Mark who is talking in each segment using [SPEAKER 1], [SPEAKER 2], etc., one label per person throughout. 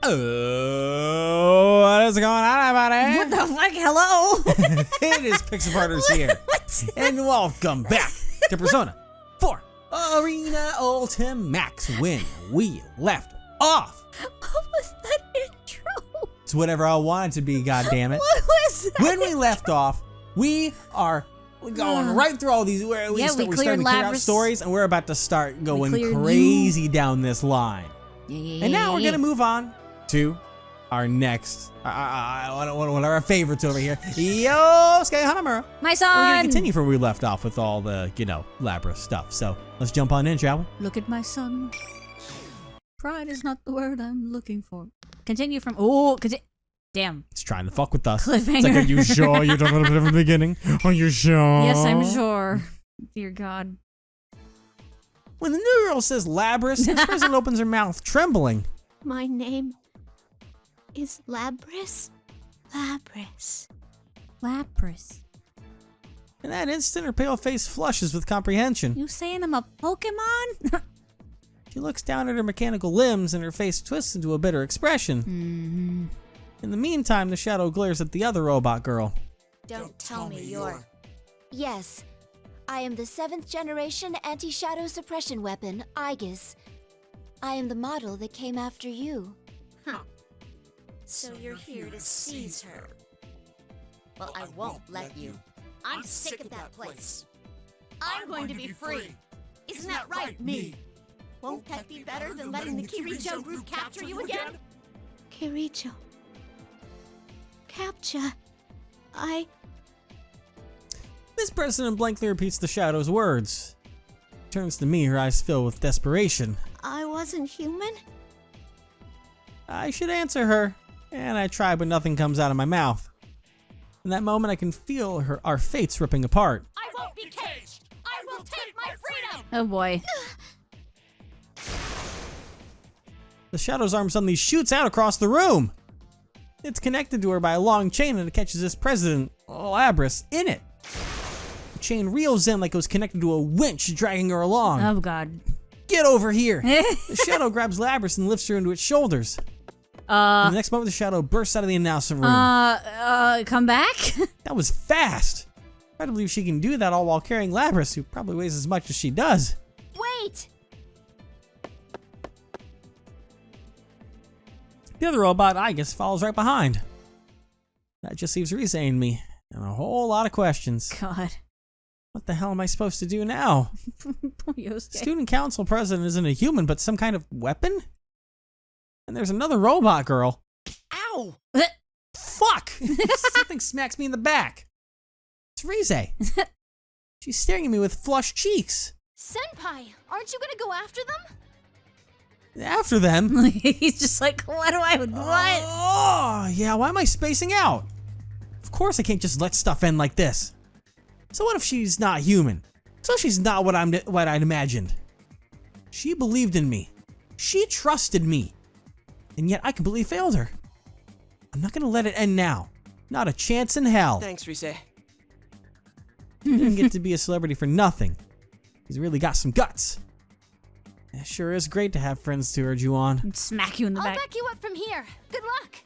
[SPEAKER 1] Oh, what is going on, everybody?
[SPEAKER 2] What the fuck? Hello?
[SPEAKER 1] It is Pixelparters here.
[SPEAKER 2] What?
[SPEAKER 1] And welcome back to Persona 4 Arena Ultimax when we left off.
[SPEAKER 2] What was that intro?
[SPEAKER 1] It's whatever I want it to be, goddammit.
[SPEAKER 2] What was that?
[SPEAKER 1] When we left off, we are going right through all these. We're
[SPEAKER 2] we
[SPEAKER 1] starting to
[SPEAKER 2] cleared
[SPEAKER 1] clear out
[SPEAKER 2] Labrys.
[SPEAKER 1] stories, and we're about to start going
[SPEAKER 2] cleared
[SPEAKER 1] crazy down this line.
[SPEAKER 2] Yeah.
[SPEAKER 1] And now we're going to move on to our next, one of our favorites over here, Yosuke Hanamura.
[SPEAKER 2] My
[SPEAKER 1] We're
[SPEAKER 2] son!
[SPEAKER 1] going to continue from where we left off with all the, Labrys stuff. So let's jump on in, shall we?
[SPEAKER 2] Look at my son. Pride is not the word I'm looking for. Continue from, oh, damn.
[SPEAKER 1] It's trying to fuck with us.
[SPEAKER 2] Cliffhanger.
[SPEAKER 1] It's like, are you sure you don't want to put it from the beginning? Are you sure?
[SPEAKER 2] Yes, I'm sure. Dear God.
[SPEAKER 1] When the new girl says Labrys, this person opens her mouth, trembling.
[SPEAKER 3] My name is Labrys. Labrys.
[SPEAKER 2] Labrys.
[SPEAKER 1] In that instant, her pale face flushes with comprehension.
[SPEAKER 2] You saying I'm a Pokemon?
[SPEAKER 1] She looks down at her mechanical limbs and her face twists into a bitter expression. In the meantime, the shadow glares at the other robot girl.
[SPEAKER 3] Don't tell me you're... Yes, I am the 7th generation anti-shadow suppression weapon, Aigis. I am the model that came after you.
[SPEAKER 4] Huh. So you're here to seize her. Well, I won't let you. I'm sick of that place. I'm going to be free. Isn't that right, me? Won't that be better than letting the Kirijo group capture you again?
[SPEAKER 3] Kirijo. Capture.
[SPEAKER 1] This person blankly repeats the shadow's words. Turns to me, her eyes fill with desperation.
[SPEAKER 3] I wasn't human?
[SPEAKER 1] I should answer her, and I try, but nothing comes out of my mouth. In that moment, I can feel our fates ripping apart.
[SPEAKER 4] I won't be caged! I will take my freedom!
[SPEAKER 2] Oh boy.
[SPEAKER 1] The shadow's arm suddenly shoots out across the room. It's connected to her by a long chain, and it catches this President Labrys in it. The chain reels in like it was connected to a winch dragging her along.
[SPEAKER 2] Oh God.
[SPEAKER 1] Get over here! The shadow grabs Labrys and lifts her into its shoulders. In the next moment, the shadow bursts out of the announcement room.
[SPEAKER 2] Come back?
[SPEAKER 1] That was fast. Hard to believe she can do that all while carrying Labrys, who probably weighs as much as she does.
[SPEAKER 3] Wait!
[SPEAKER 1] The other robot, Aigis, follows right behind. That just leaves Rise and me, and a whole lot of questions.
[SPEAKER 2] God.
[SPEAKER 1] What the hell am I supposed to do now?
[SPEAKER 2] Poor Yosuke.
[SPEAKER 1] Student council president isn't a human, but some kind of weapon? And there's another robot girl. Ow! Fuck! Something smacks me in the back. It's Rise. She's staring at me with flushed cheeks.
[SPEAKER 3] Senpai, aren't you gonna go after them?
[SPEAKER 1] After them?
[SPEAKER 2] He's just like, what?
[SPEAKER 1] Oh, yeah, why am I spacing out? Of course I can't just let stuff end like this. So what if she's not human? So she's not what I'd imagined. She believed in me. She trusted me. And yet I completely failed her. I'm not gonna let it end now. Not a chance in hell.
[SPEAKER 5] Thanks, Rise.
[SPEAKER 1] He didn't get to be a celebrity for nothing. He's really got some guts. It sure is great to have friends to urge you on.
[SPEAKER 2] I'd smack you in the
[SPEAKER 3] I'll
[SPEAKER 2] back.
[SPEAKER 3] back you up from here. Good luck.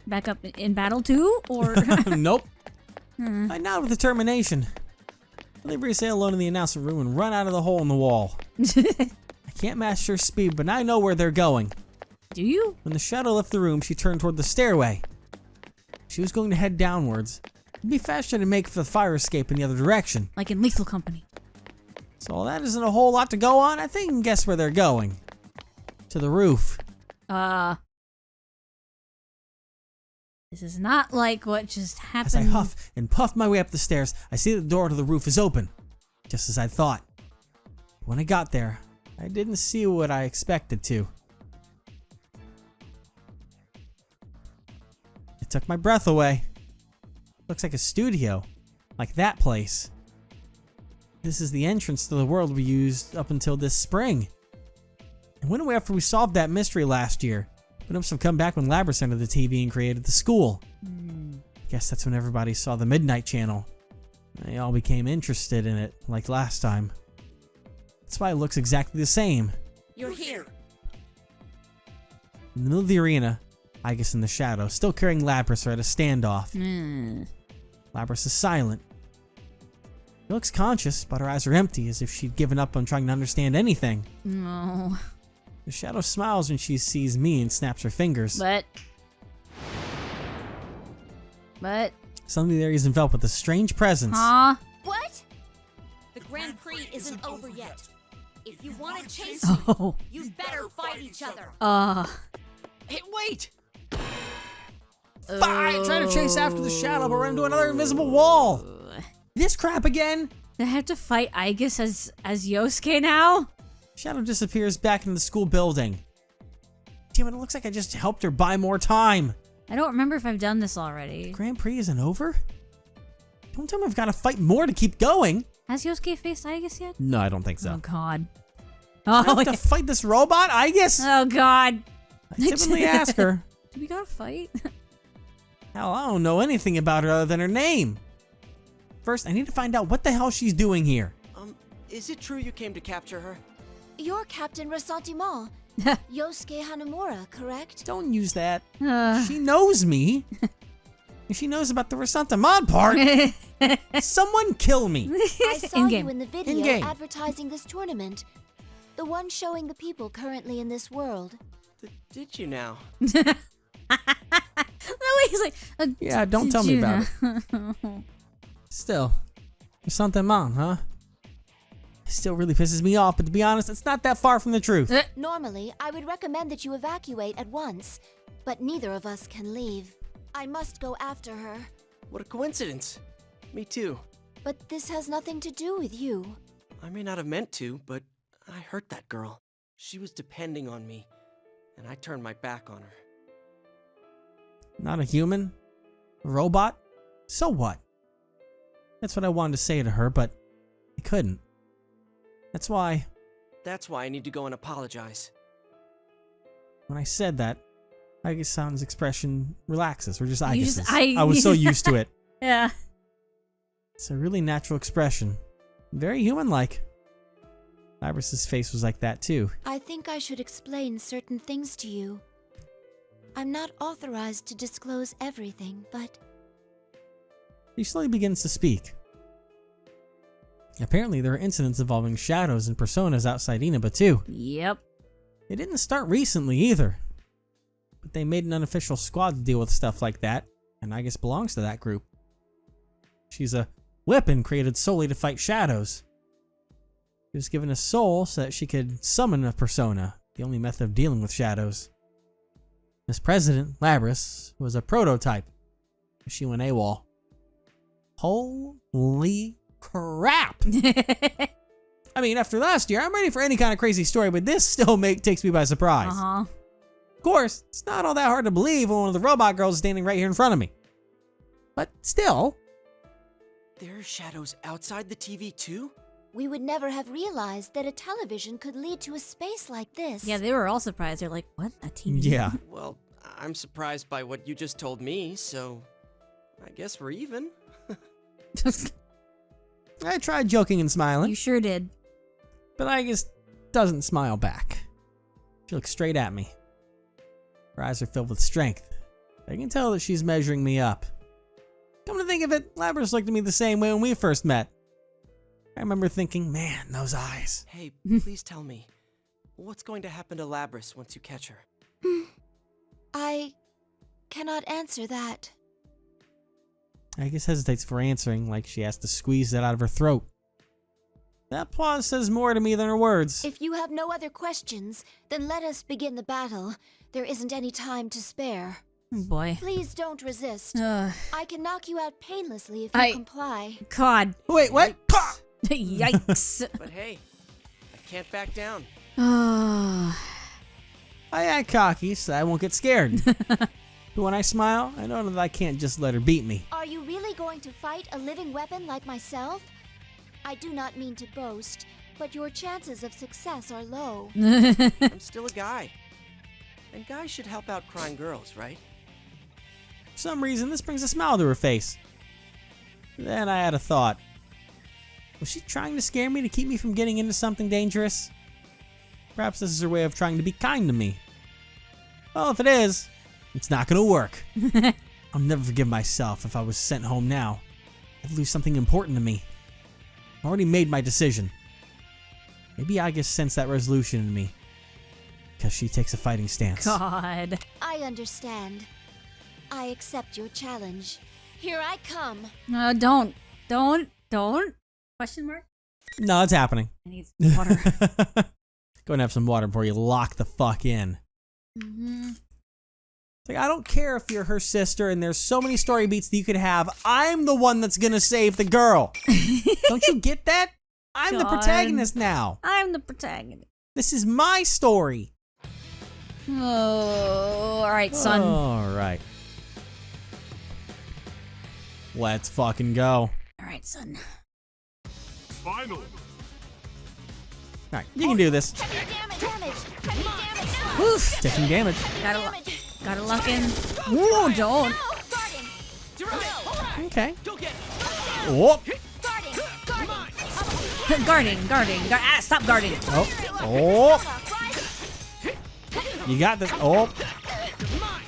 [SPEAKER 2] Back up in battle too? Or?
[SPEAKER 1] Nope. I nod with determination. I leave Rise alone in the announcement room and run out of the hole in the wall. I can't match her speed, but I know where they're going.
[SPEAKER 2] Do you?
[SPEAKER 1] When the shadow left the room, she turned toward the stairway. She was going to head downwards. It'd be faster to make for the fire escape in the other direction.
[SPEAKER 2] Like in Lethal Company.
[SPEAKER 1] So that isn't a whole lot to go on. I think you can guess where they're going. To the roof.
[SPEAKER 2] This is not like what just happened.
[SPEAKER 1] As I huff and puff my way up the stairs, I see the door to the roof is open. Just as I thought. When I got there, I didn't see what I expected to. It took my breath away. Looks like a studio. Like that place. This is the entrance to the world we used up until this spring. It went away after we solved that mystery last year. But it must have come back when Labrys entered the TV and created the school. Guess that's when everybody saw the Midnight Channel. They all became interested in it, like last time. That's why it looks exactly the same.
[SPEAKER 4] You're here.
[SPEAKER 1] In the middle of the arena, Aigis in the shadow, still carrying Labrys, are at a standoff. Labrys is silent. She looks conscious, but her eyes are empty, as if she'd given up on trying to understand anything.
[SPEAKER 2] No.
[SPEAKER 1] The shadow smiles when she sees me and snaps her fingers.
[SPEAKER 2] But.
[SPEAKER 1] Suddenly there he's enveloped with a strange presence.
[SPEAKER 2] Huh?
[SPEAKER 4] What? The Grand Prix isn't over yet. If you want to chase
[SPEAKER 2] Oh.
[SPEAKER 4] me, you better fight each other.
[SPEAKER 1] Hey, wait! Fine! Trying to chase after the shadow, but run into another invisible wall! This crap again?
[SPEAKER 2] They have to fight Aigis as Yosuke now?
[SPEAKER 1] Shadow disappears back into the school building. Damn it, it looks like I just helped her buy more time.
[SPEAKER 2] I don't remember if I've done this already.
[SPEAKER 1] Grand Prix isn't over? Don't tell me I've got to fight more to keep going.
[SPEAKER 2] Has Yosuke faced Aigis yet?
[SPEAKER 1] No, I don't think so.
[SPEAKER 2] Oh god.
[SPEAKER 1] I
[SPEAKER 2] Oh,
[SPEAKER 1] have to fight this robot, Aigis?
[SPEAKER 2] oh god.
[SPEAKER 1] I typically ask her.
[SPEAKER 2] Do we gotta fight?
[SPEAKER 1] Hell, I don't know anything about her other than her name. First, I need to find out what the hell she's doing here.
[SPEAKER 5] Is it true you came to capture her?
[SPEAKER 3] You're Captain Ressentiment, Yosuke Hanamura, correct?
[SPEAKER 1] Don't use that. She knows me. And she knows about the Ressentiment part. Someone kill me.
[SPEAKER 3] I saw
[SPEAKER 2] In-game.
[SPEAKER 3] you in the video
[SPEAKER 1] In-game.
[SPEAKER 3] advertising this tournament. The one showing the people currently in this world.
[SPEAKER 5] Did you now?
[SPEAKER 2] That way he's like,
[SPEAKER 1] Yeah, don't tell me about it. Still, Ressentiment, huh? It still really pisses me off, but to be honest, it's not that far from the truth.
[SPEAKER 3] Normally, I would recommend that you evacuate at once, but neither of us can leave. I must go after her.
[SPEAKER 5] What a coincidence. Me too.
[SPEAKER 3] But this has nothing to do with you.
[SPEAKER 5] I may not have meant to, but I hurt that girl. She was depending on me, and I turned my back on her.
[SPEAKER 1] Not a human? A robot? So what? That's what I wanted to say to her, but I couldn't. That's why,
[SPEAKER 5] I need to go and apologize.
[SPEAKER 1] when I said that, Aigis-san's expression relaxes, or just
[SPEAKER 2] You
[SPEAKER 1] Aigis'.
[SPEAKER 2] just-
[SPEAKER 1] I was so used to it.
[SPEAKER 2] Yeah.
[SPEAKER 1] It's a really natural expression. Very human-like. Labrys' face was like that too.
[SPEAKER 3] I think I should explain certain things to you. I'm not authorized to disclose everything, but
[SPEAKER 1] He slowly begins to speak. Apparently there are incidents involving shadows and personas outside Inaba too.
[SPEAKER 2] Yep.
[SPEAKER 1] It didn't start recently either. But they made an unofficial squad to deal with stuff like that, and Aigis belongs to that group. She's a weapon created solely to fight shadows. She was given a soul so that she could summon a persona, the only method of dealing with shadows. Miss President, Labrys, was a prototype. She went AWOL. Holy crap! I mean, after last year, I'm ready for any kind of crazy story, but this still takes me by surprise.
[SPEAKER 2] Uh-huh.
[SPEAKER 1] Of course, it's not all that hard to believe when one of the robot girls is standing right here in front of me. But still,
[SPEAKER 5] There are shadows outside the TV too?
[SPEAKER 3] we would never have realized that a television could lead to a space like this.
[SPEAKER 2] Yeah, they were all surprised. They're like, what? A TV?
[SPEAKER 1] yeah.
[SPEAKER 5] Well, I'm surprised by what you just told me, so I guess we're even.
[SPEAKER 1] I tried joking and smiling,
[SPEAKER 2] You sure did.
[SPEAKER 1] but Aigis doesn't smile back. She looks straight at me. Her eyes are filled with strength. I can tell that she's measuring me up. Come to think of it, Labrys looked at me the same way when we first met. I remember thinking, man, those eyes.
[SPEAKER 5] Hey, please tell me, what's going to happen to Labrys once you catch her?
[SPEAKER 3] I cannot answer that.
[SPEAKER 1] Aigis hesitates for answering, like she has to squeeze that out of her throat. That pause says more to me than her words.
[SPEAKER 3] If you have no other questions, then let us begin the battle. There isn't any time to spare.
[SPEAKER 2] Oh, boy.
[SPEAKER 3] Please don't resist.
[SPEAKER 2] Ugh.
[SPEAKER 3] I can knock you out painlessly if you
[SPEAKER 2] I-
[SPEAKER 3] comply.
[SPEAKER 2] God.
[SPEAKER 1] Wait, what?
[SPEAKER 2] Yikes.
[SPEAKER 5] But hey, I can't back down.
[SPEAKER 2] Oh.
[SPEAKER 1] I act cocky, so I won't get scared. But when I smile, I know that I can't just let her beat me.
[SPEAKER 3] Are you really going to fight a living weapon like myself? I do not mean to boast, but your chances of success are low.
[SPEAKER 5] I'm still a guy. And guys should help out crying girls, right?
[SPEAKER 1] For some reason, this brings a smile to her face. Then I had a thought. Was she trying to scare me to keep me from getting into something dangerous? Perhaps this is her way of trying to be kind to me. Well, if it is, it's not gonna work. I'll never forgive myself if I was sent home now. I'd lose something important to me. I've already made my decision. Maybe Aigis sensed that resolution in me. Because she takes a fighting stance.
[SPEAKER 2] God.
[SPEAKER 3] I understand. I accept your challenge. Here I come.
[SPEAKER 2] Don't. Question mark?
[SPEAKER 1] No, it's happening.
[SPEAKER 2] I need some water.
[SPEAKER 1] Go and have some water before you lock the fuck in.
[SPEAKER 2] Mm-hmm.
[SPEAKER 1] It's like, I don't care if you're her sister and there's so many story beats that you could have. I'm the one that's gonna save the girl. Don't you get that? I'm the
[SPEAKER 2] God.
[SPEAKER 1] protagonist now.
[SPEAKER 2] I'm the protagonist.
[SPEAKER 1] This is my story.
[SPEAKER 2] Oh, alright, son.
[SPEAKER 1] Alright. Let's fucking go.
[SPEAKER 2] Alright, son.
[SPEAKER 6] Final.
[SPEAKER 1] Alright, you can do this.
[SPEAKER 2] Oof.
[SPEAKER 1] Taking damage.
[SPEAKER 2] Gotta lock in. Ooh, don't.
[SPEAKER 1] Okay. Oh.
[SPEAKER 2] Guarding. Stop guarding.
[SPEAKER 1] Oh. You got this. Oh.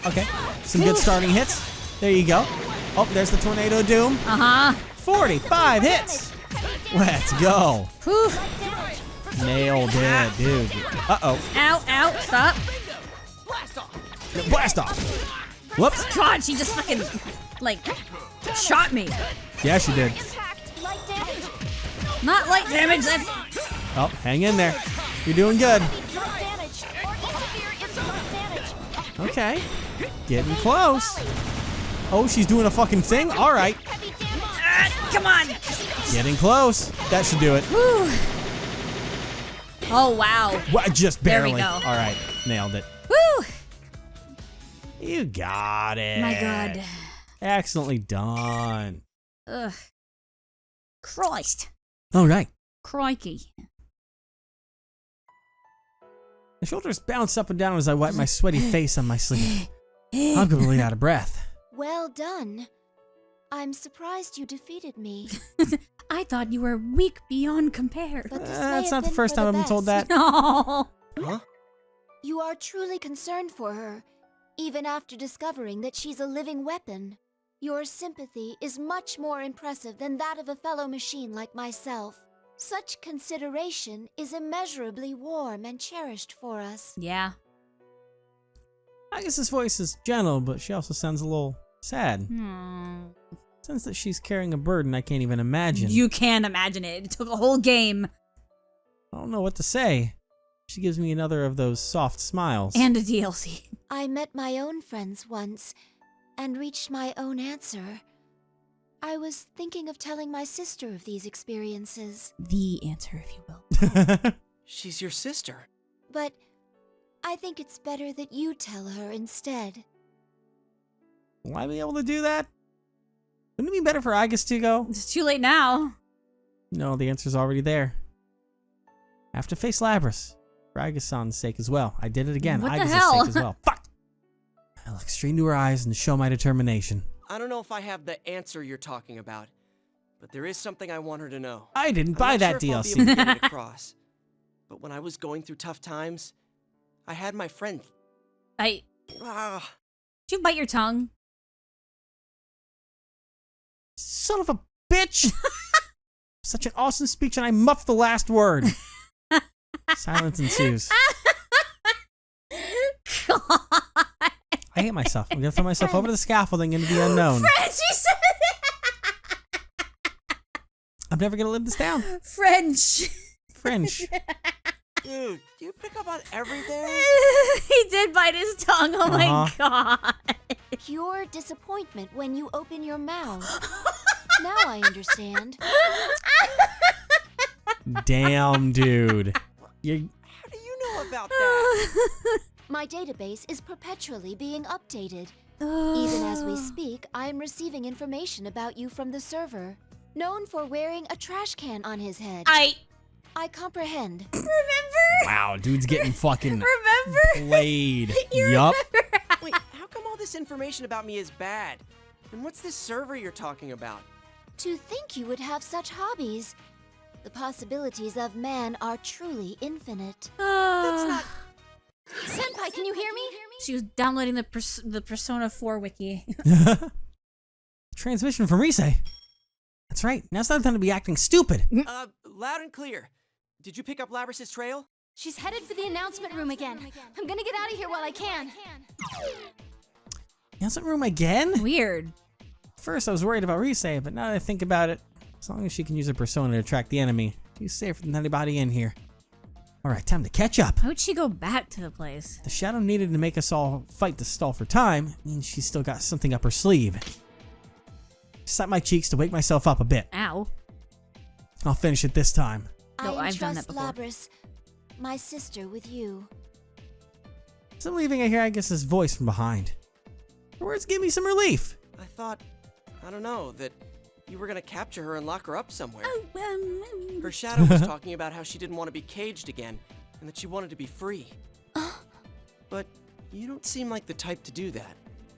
[SPEAKER 1] Okay. Some good starting hits. There you go. Oh, there's the Tornado Doom. 45 hits. Let's go.
[SPEAKER 2] Whew.
[SPEAKER 1] Nailed it, dude. Uh-oh.
[SPEAKER 2] Ow, stop.
[SPEAKER 1] Blast off. Whoops.
[SPEAKER 2] God, she just fucking, like, shot me.
[SPEAKER 1] Yeah, she did.
[SPEAKER 2] Not light damage, that's...
[SPEAKER 1] Oh, hang in there. You're doing good. Okay. Getting close. Oh, she's doing a fucking thing? All right.
[SPEAKER 2] Come on.
[SPEAKER 1] Getting close. That should do it.
[SPEAKER 2] Whew. Oh, wow.
[SPEAKER 1] What? Just
[SPEAKER 2] There we
[SPEAKER 1] barely.
[SPEAKER 2] go.
[SPEAKER 1] All right. Nailed it.
[SPEAKER 2] Woo.
[SPEAKER 1] You got it.
[SPEAKER 2] My God.
[SPEAKER 1] Excellently done.
[SPEAKER 2] Ugh. Christ.
[SPEAKER 1] All right.
[SPEAKER 2] Crikey.
[SPEAKER 1] My shoulders bounce up and down as I wipe my sweaty face on my sleeve. I'm completely out of breath.
[SPEAKER 3] Well done. I'm surprised you defeated me.
[SPEAKER 2] I thought you were weak beyond compare.
[SPEAKER 3] But this may
[SPEAKER 1] That's
[SPEAKER 3] have
[SPEAKER 1] not the
[SPEAKER 3] been
[SPEAKER 1] first
[SPEAKER 3] for
[SPEAKER 1] time I've been told that.
[SPEAKER 2] No.
[SPEAKER 5] Huh?
[SPEAKER 3] You are truly concerned for her, even after discovering that she's a living weapon. Your sympathy is much more impressive than that of a fellow machine like myself. Such consideration is immeasurably warm and cherished for us.
[SPEAKER 2] Yeah.
[SPEAKER 1] I guess his voice is gentle, but she also sounds a little sad.
[SPEAKER 2] Hmm.
[SPEAKER 1] Sense that she's carrying a burden I can't even imagine.
[SPEAKER 2] You can imagine it. It took a whole game.
[SPEAKER 1] I don't know what to say. She gives me another of those soft smiles.
[SPEAKER 2] And a DLC.
[SPEAKER 3] I met my own friends once and reached my own answer. I was thinking of telling my sister of these experiences,
[SPEAKER 2] The answer, if you will.
[SPEAKER 5] She's your sister.
[SPEAKER 3] but I think it's better that you tell her instead.
[SPEAKER 1] Will I be able to do that? Wouldn't it be better for Aigis to go?
[SPEAKER 2] It's too late now.
[SPEAKER 1] No, the answer's already there. I have to face Labrys. For Aigis-san's sake as well. I did it again.
[SPEAKER 2] What the
[SPEAKER 1] Aigis'
[SPEAKER 2] hell?
[SPEAKER 1] sake as well. Fuck! I look straight into her eyes and show my determination.
[SPEAKER 5] I don't know if I have the answer you're talking about, but there is something I want her to know.
[SPEAKER 1] I didn't
[SPEAKER 5] I'm
[SPEAKER 1] buy
[SPEAKER 5] not
[SPEAKER 1] that
[SPEAKER 5] sure if I'll be
[SPEAKER 1] DLC.
[SPEAKER 5] able to get it across, but when I was going through tough times, I had my friend.
[SPEAKER 2] Did
[SPEAKER 5] Ah,
[SPEAKER 2] you bite your tongue?
[SPEAKER 1] Son of a bitch! Such an awesome speech, and I muffed the last word. Silence ensues.
[SPEAKER 2] God.
[SPEAKER 1] I hate myself. I'm gonna throw myself over the scaffolding into the unknown.
[SPEAKER 2] French, you said
[SPEAKER 1] I'm never gonna live this down.
[SPEAKER 2] French.
[SPEAKER 1] French.
[SPEAKER 5] dude, do you pick up on everything?
[SPEAKER 2] He did bite his tongue. Oh my God.
[SPEAKER 3] Pure disappointment when you open your mouth. Now I understand.
[SPEAKER 1] Damn, dude. You.
[SPEAKER 5] How do you know about that?
[SPEAKER 3] My database is perpetually being updated. Even as we speak, I am receiving information about you from the server. Known for wearing a trash can on his head. I comprehend.
[SPEAKER 2] Remember?
[SPEAKER 1] Wow, dude's getting fucking
[SPEAKER 2] Remember?
[SPEAKER 1] played.
[SPEAKER 2] You
[SPEAKER 1] Yup.
[SPEAKER 5] Wait, how come all this information about me is bad? And what's this server you're talking about?
[SPEAKER 3] To think you would have such hobbies. The possibilities of man are truly infinite.
[SPEAKER 5] That's not...
[SPEAKER 4] Senpai, can you hear me?
[SPEAKER 2] She was downloading the Persona 4 wiki.
[SPEAKER 1] Transmission from Rise. That's right. Now it's not time to be acting stupid.
[SPEAKER 5] Loud and clear. Did you pick up Labrys' trail?
[SPEAKER 4] She's headed for the announcement room again. I'm gonna get out of here while I can.
[SPEAKER 1] Announcement room again?
[SPEAKER 2] Weird.
[SPEAKER 1] First, I was worried about Rise, but now that I think about it, as long as she can use her persona to attract the enemy, she's safer than anybody in here. Alright, time to catch up.
[SPEAKER 2] Why would she go back to the place?
[SPEAKER 1] The shadow needed to make us all fight to stall for time means she's still got something up her sleeve. Slap my cheeks to wake myself up a bit.
[SPEAKER 2] Ow.
[SPEAKER 1] I'll finish it this time.
[SPEAKER 2] No,
[SPEAKER 3] I
[SPEAKER 2] I've done that
[SPEAKER 3] entrust
[SPEAKER 2] before.
[SPEAKER 3] Labrys, my sister, with you.
[SPEAKER 1] As I'm leaving, I hear Aigis' voice from behind. Her words give me some relief.
[SPEAKER 5] I thought, I don't know, that you were gonna capture her and lock her up somewhere. Her shadow was talking about how she didn't want to be caged again, and that she wanted to be free. But you don't seem like the type to do that.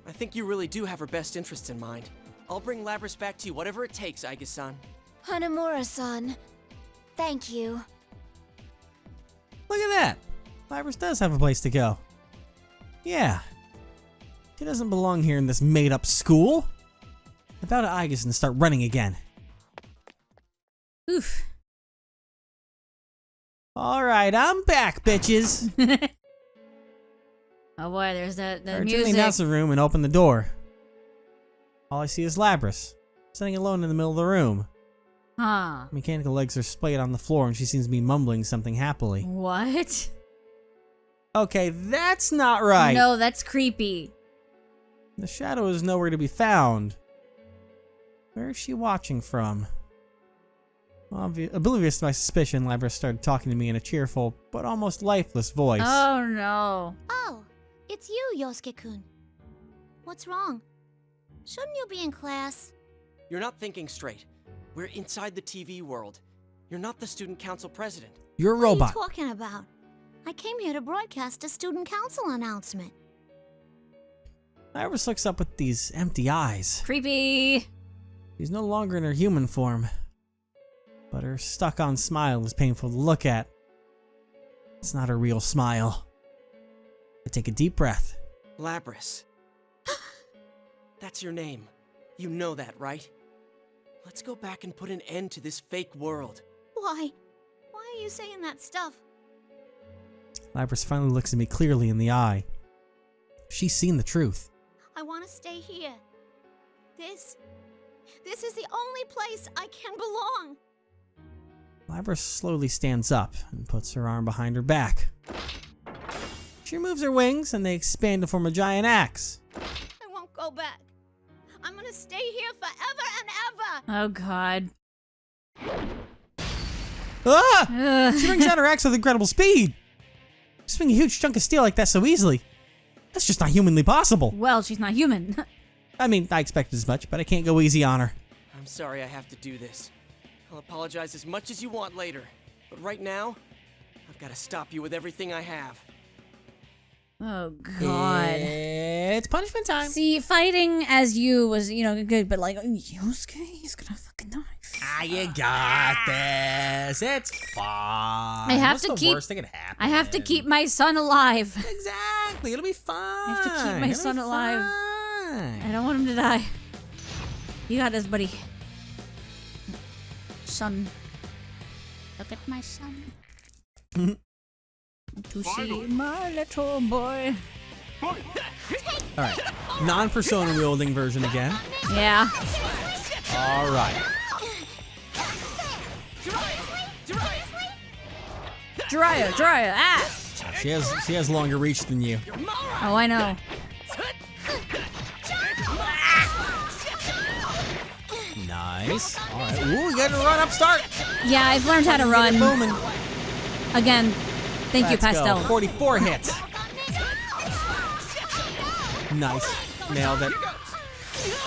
[SPEAKER 5] I think you really do have her best interests in mind. I'll bring Labrys back to you, whatever it takes, Aigis-san.
[SPEAKER 3] Hanamura-san, thank you.
[SPEAKER 1] Look at that. Labrys does have a place to go. Yeah. She doesn't belong here in this made-up school. I bow to Aigis and start running again.
[SPEAKER 2] Oof.
[SPEAKER 1] Alright, I'm back, bitches.
[SPEAKER 2] Oh boy, there's that
[SPEAKER 1] I return to the
[SPEAKER 2] music.
[SPEAKER 1] announcement room and open the door. All I see is Labrys, sitting alone in the middle of the room.
[SPEAKER 2] Huh.
[SPEAKER 1] Mechanical legs are splayed on the floor and she seems to be mumbling something happily.
[SPEAKER 2] What?
[SPEAKER 1] Okay, that's not right.
[SPEAKER 2] No, that's creepy.
[SPEAKER 1] The shadow is nowhere to be found. Where is she watching from? Oblivious to my suspicion, Labrys started talking to me in a cheerful but almost lifeless voice.
[SPEAKER 2] Oh no.
[SPEAKER 4] Oh, it's you, Yosuke-kun. What's wrong? Shouldn't you be in class?
[SPEAKER 5] You're not thinking straight. We're inside the TV world. You're not the student council president.
[SPEAKER 1] You're a
[SPEAKER 4] What
[SPEAKER 1] robot.
[SPEAKER 4] are you talking about? I came here to broadcast a student council announcement.
[SPEAKER 1] Labrys looks up with these empty eyes.
[SPEAKER 2] Creepy.
[SPEAKER 1] She's no longer in her human form, but her stuck-on smile is painful to look at. It's not a real smile. I take a deep breath.
[SPEAKER 5] Labrys. That's your name. You know that, right? Let's go back and put an end to this fake world.
[SPEAKER 4] Why? Why are you saying that stuff?
[SPEAKER 1] Labrys finally looks at me clearly in the eye. She's seen the truth.
[SPEAKER 4] I want to stay here. This is the only place I can belong.
[SPEAKER 1] Labrys slowly stands up and puts her arm behind her back. She removes her wings and they expand to form a giant axe.
[SPEAKER 4] I won't go back. I'm gonna stay here forever and ever.
[SPEAKER 2] Oh god.
[SPEAKER 1] Ah! She
[SPEAKER 2] Ugh.
[SPEAKER 1] brings out her axe with incredible speed. Swing a huge chunk of steel like that so easily. That's just not humanly possible.
[SPEAKER 2] Well, she's not human.
[SPEAKER 1] I mean, I expected as much, but I can't go easy on her.
[SPEAKER 5] I'm sorry I have to do this. I'll apologize as much as you want later. But right now, I've got to stop you with everything I have.
[SPEAKER 2] Oh god.
[SPEAKER 1] It's punishment time.
[SPEAKER 2] See, fighting as you was, good, but like, Yosuke, he's gonna fucking die.
[SPEAKER 1] Ah, you got this. It's fine.
[SPEAKER 2] I have
[SPEAKER 1] What's
[SPEAKER 2] to
[SPEAKER 1] the
[SPEAKER 2] keep-
[SPEAKER 1] worst that could happen?
[SPEAKER 2] I have to keep my son alive.
[SPEAKER 1] Exactly. It'll be fine.
[SPEAKER 2] I have to keep my
[SPEAKER 1] It'll
[SPEAKER 2] son
[SPEAKER 1] be
[SPEAKER 2] alive.
[SPEAKER 1] fine.
[SPEAKER 2] I don't want him to die. You got this, buddy. Son. Look at my son. To see my little boy.
[SPEAKER 1] All right. Non-persona wielding version again.
[SPEAKER 2] Yeah.
[SPEAKER 1] All right.
[SPEAKER 2] Jiraiya, ah!
[SPEAKER 1] She has longer reach than you.
[SPEAKER 2] Oh, I know.
[SPEAKER 1] Nice. All right. Ooh, we got to run up start.
[SPEAKER 2] Yeah, I've learned how to run.
[SPEAKER 1] Booming.
[SPEAKER 2] Again, thank you,
[SPEAKER 1] Let's go.
[SPEAKER 2] Pastel.
[SPEAKER 1] 44 hits. Nice. Nailed it.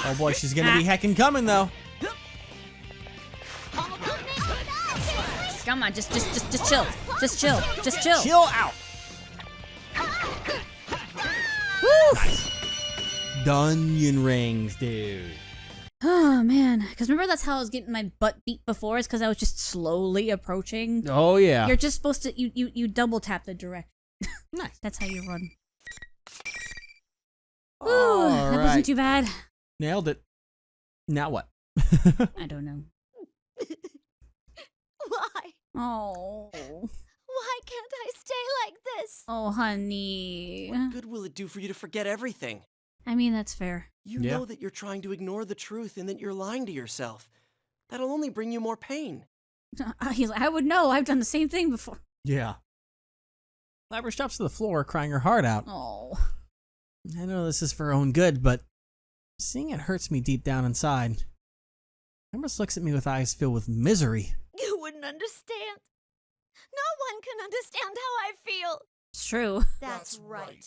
[SPEAKER 1] Oh boy, she's gonna be heckin' coming though.
[SPEAKER 2] Come on, just chill. Just chill. Just chill.
[SPEAKER 1] Chill out.
[SPEAKER 2] Woo!
[SPEAKER 1] Dungeon rings, dude.
[SPEAKER 2] Oh man, because remember that's how I was getting my butt beat before. Is because I was just slowly approaching.
[SPEAKER 1] Oh yeah.
[SPEAKER 2] You're just supposed to you double tap the direction.
[SPEAKER 1] Nice.
[SPEAKER 2] That's how you run. Ooh,
[SPEAKER 1] All
[SPEAKER 2] that
[SPEAKER 1] right.
[SPEAKER 2] wasn't too bad.
[SPEAKER 1] Nailed it. Now what?
[SPEAKER 2] I don't know.
[SPEAKER 3] Why?
[SPEAKER 2] Oh.
[SPEAKER 3] Why can't I stay like this?
[SPEAKER 2] Oh, honey.
[SPEAKER 5] What good will it do for you to forget everything?
[SPEAKER 2] I mean, that's fair.
[SPEAKER 5] You
[SPEAKER 1] Yeah.
[SPEAKER 5] know that you're trying to ignore the truth and that you're lying to yourself. That'll only bring you more pain.
[SPEAKER 2] He's like, I would know. I've done the same thing before.
[SPEAKER 1] Yeah. Labrys drops to the floor, crying her heart out.
[SPEAKER 2] Oh.
[SPEAKER 1] I know this is for her own good, but seeing it hurts me deep down inside. Labrys looks at me with eyes filled with misery.
[SPEAKER 3] You wouldn't understand. No one can understand how I feel.
[SPEAKER 2] It's true.
[SPEAKER 4] That's right.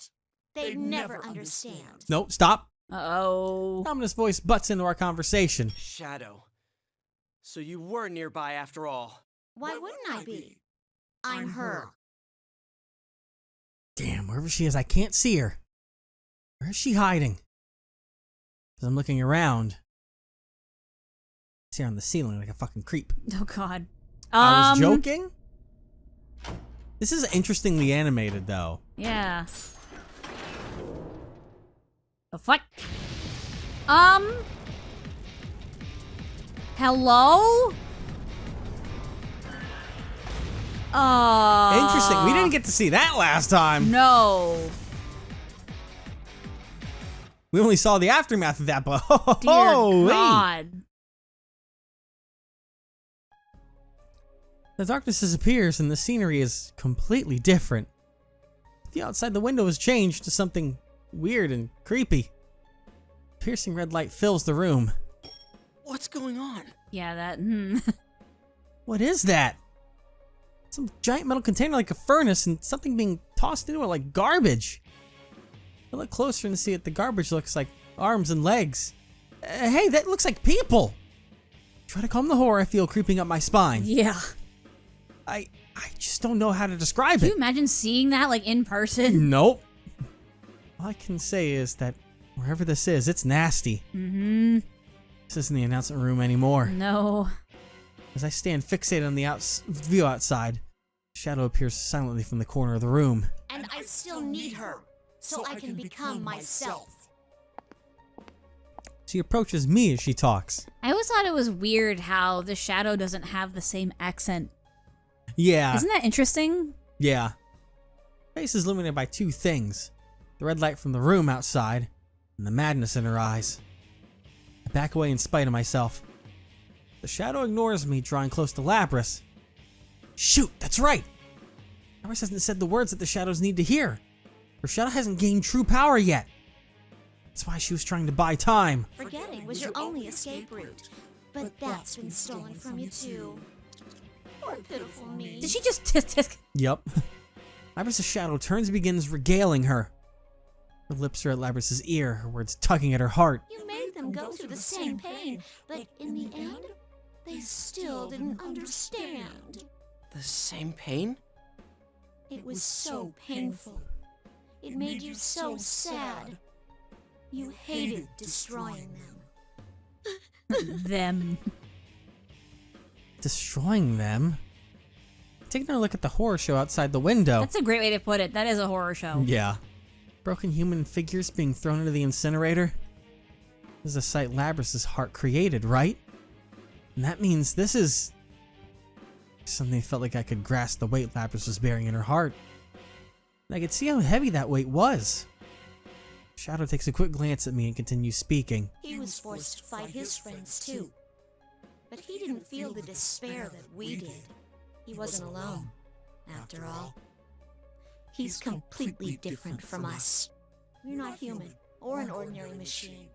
[SPEAKER 4] They'd never understand.
[SPEAKER 1] Nope, stop.
[SPEAKER 2] Uh-oh.
[SPEAKER 1] Ominous voice butts into our conversation.
[SPEAKER 5] Shadow. So you were nearby after all.
[SPEAKER 4] Why wouldn't I be? I'm her.
[SPEAKER 1] Damn, wherever she is, I can't see her. Where is she hiding? As I'm looking around, I see her on the ceiling like a fucking creep.
[SPEAKER 2] Oh, God.
[SPEAKER 1] I was joking? This is interestingly animated, though.
[SPEAKER 2] Yeah. The fuck? Hello?
[SPEAKER 1] Interesting. We didn't get to see that last time.
[SPEAKER 2] No.
[SPEAKER 1] We only saw the aftermath of that, but
[SPEAKER 2] Dear
[SPEAKER 1] holy.
[SPEAKER 2] God.
[SPEAKER 1] The darkness disappears and the scenery is completely different. The outside the window has changed to something weird and creepy. Piercing red light fills the room.
[SPEAKER 5] What's going on?
[SPEAKER 2] Yeah, that.
[SPEAKER 1] What is that? Some giant metal container like a furnace and something being tossed into it like garbage. I look closer and see that the garbage looks like arms and legs. Hey, that looks like people. Try to calm the horror I feel creeping up my spine.
[SPEAKER 2] Yeah.
[SPEAKER 1] I just don't know how to describe
[SPEAKER 2] Can
[SPEAKER 1] it.
[SPEAKER 2] you imagine seeing that, like, in person?
[SPEAKER 1] Nope. All I can say is that wherever this is, it's nasty.
[SPEAKER 2] Mm-hmm.
[SPEAKER 1] This isn't the announcement room anymore.
[SPEAKER 2] No.
[SPEAKER 1] As I stand fixated on the view outside, a shadow appears silently from the corner of the room.
[SPEAKER 4] And I still need her, so I can become myself.
[SPEAKER 1] She approaches me as she talks.
[SPEAKER 2] I always thought it was weird how the shadow doesn't have the same accent.
[SPEAKER 1] Yeah.
[SPEAKER 2] Isn't that interesting?
[SPEAKER 1] Yeah. Face is illuminated by two things. The red light from the room outside, and the madness in her eyes. I back away in spite of myself. The shadow ignores me, drawing close to Labrys. Shoot, that's right! Labrys hasn't said the words that the shadows need to hear. Her shadow hasn't gained true power yet. That's why she was trying to buy time.
[SPEAKER 4] Forgetting was your only escape route, but that's been stolen from you too. Poor pitiful me.
[SPEAKER 2] Did she just...
[SPEAKER 1] Yup. Labrys' shadow turns and begins regaling her. Her lips are at Labrys' ear, her words tugging at her heart.
[SPEAKER 4] You made them go through the same pain, but in the end, they still didn't understand.
[SPEAKER 5] The same pain?
[SPEAKER 4] It was so painful. It made you so sad. You hated destroying them.
[SPEAKER 2] them.
[SPEAKER 1] Destroying them? Taking a look at the horror show outside the window.
[SPEAKER 2] That's a great way to put it. That is a horror show.
[SPEAKER 1] Yeah. Broken human figures being thrown into the incinerator. This is a sight Labrys' heart created, right? And that means this is... Something felt like I could grasp the weight Labrys was bearing in her heart. And I could see how heavy that weight was. Shadow takes a quick glance at me and continues speaking.
[SPEAKER 4] He was forced to fight his friends too. But he didn't feel the despair that we did. He wasn't alone, after all. He's completely different from us. We're not human or an ordinary machine.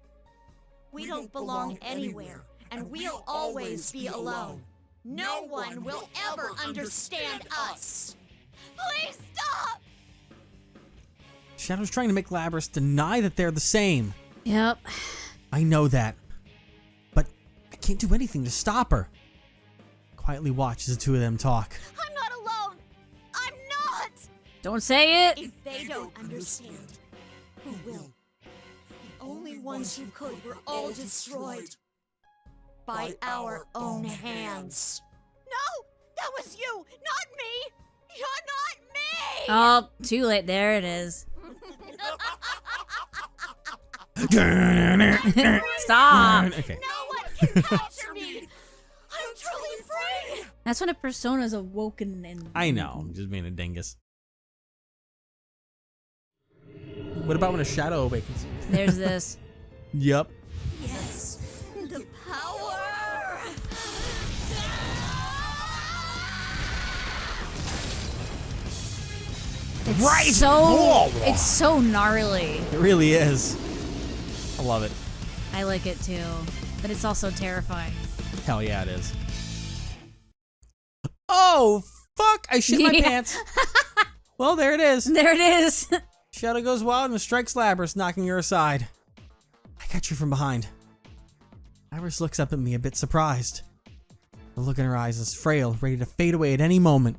[SPEAKER 4] We don't belong anywhere, and we'll always be alone. No one will ever understand us.
[SPEAKER 3] Please stop!
[SPEAKER 1] Shadow's trying to make Labrys deny that they're the same.
[SPEAKER 2] Yep.
[SPEAKER 1] I know that. But I can't do anything to stop her. Quietly watch as the two of them talk.
[SPEAKER 3] I'm not alone! I'm not!
[SPEAKER 2] Don't say it.
[SPEAKER 4] If they don't understand, who will? The only ones who could were all destroyed. By our own hands.
[SPEAKER 3] No! That was you! Not me! You're not me!
[SPEAKER 2] Oh, too late. There it is. Stop.
[SPEAKER 1] Okay.
[SPEAKER 4] No one can capture me. I'm truly free.
[SPEAKER 2] That's when a persona is awoken and...
[SPEAKER 1] I know, I'm just being a dingus. What about when a shadow awakens?
[SPEAKER 2] There's this.
[SPEAKER 1] Yup.
[SPEAKER 4] Yes, the power.
[SPEAKER 2] It's so gnarly.
[SPEAKER 1] It really is. I love it.
[SPEAKER 2] I like it too, but it's also terrifying.
[SPEAKER 1] Hell yeah, it is. Oh, fuck! I shit my
[SPEAKER 2] Yeah.
[SPEAKER 1] pants. Well, there it is.
[SPEAKER 2] There it is.
[SPEAKER 1] Shadow goes wild and strikes Labrys, knocking her aside. I got you from behind. Labrys looks up at me a bit surprised. The look in her eyes is frail, ready to fade away at any moment.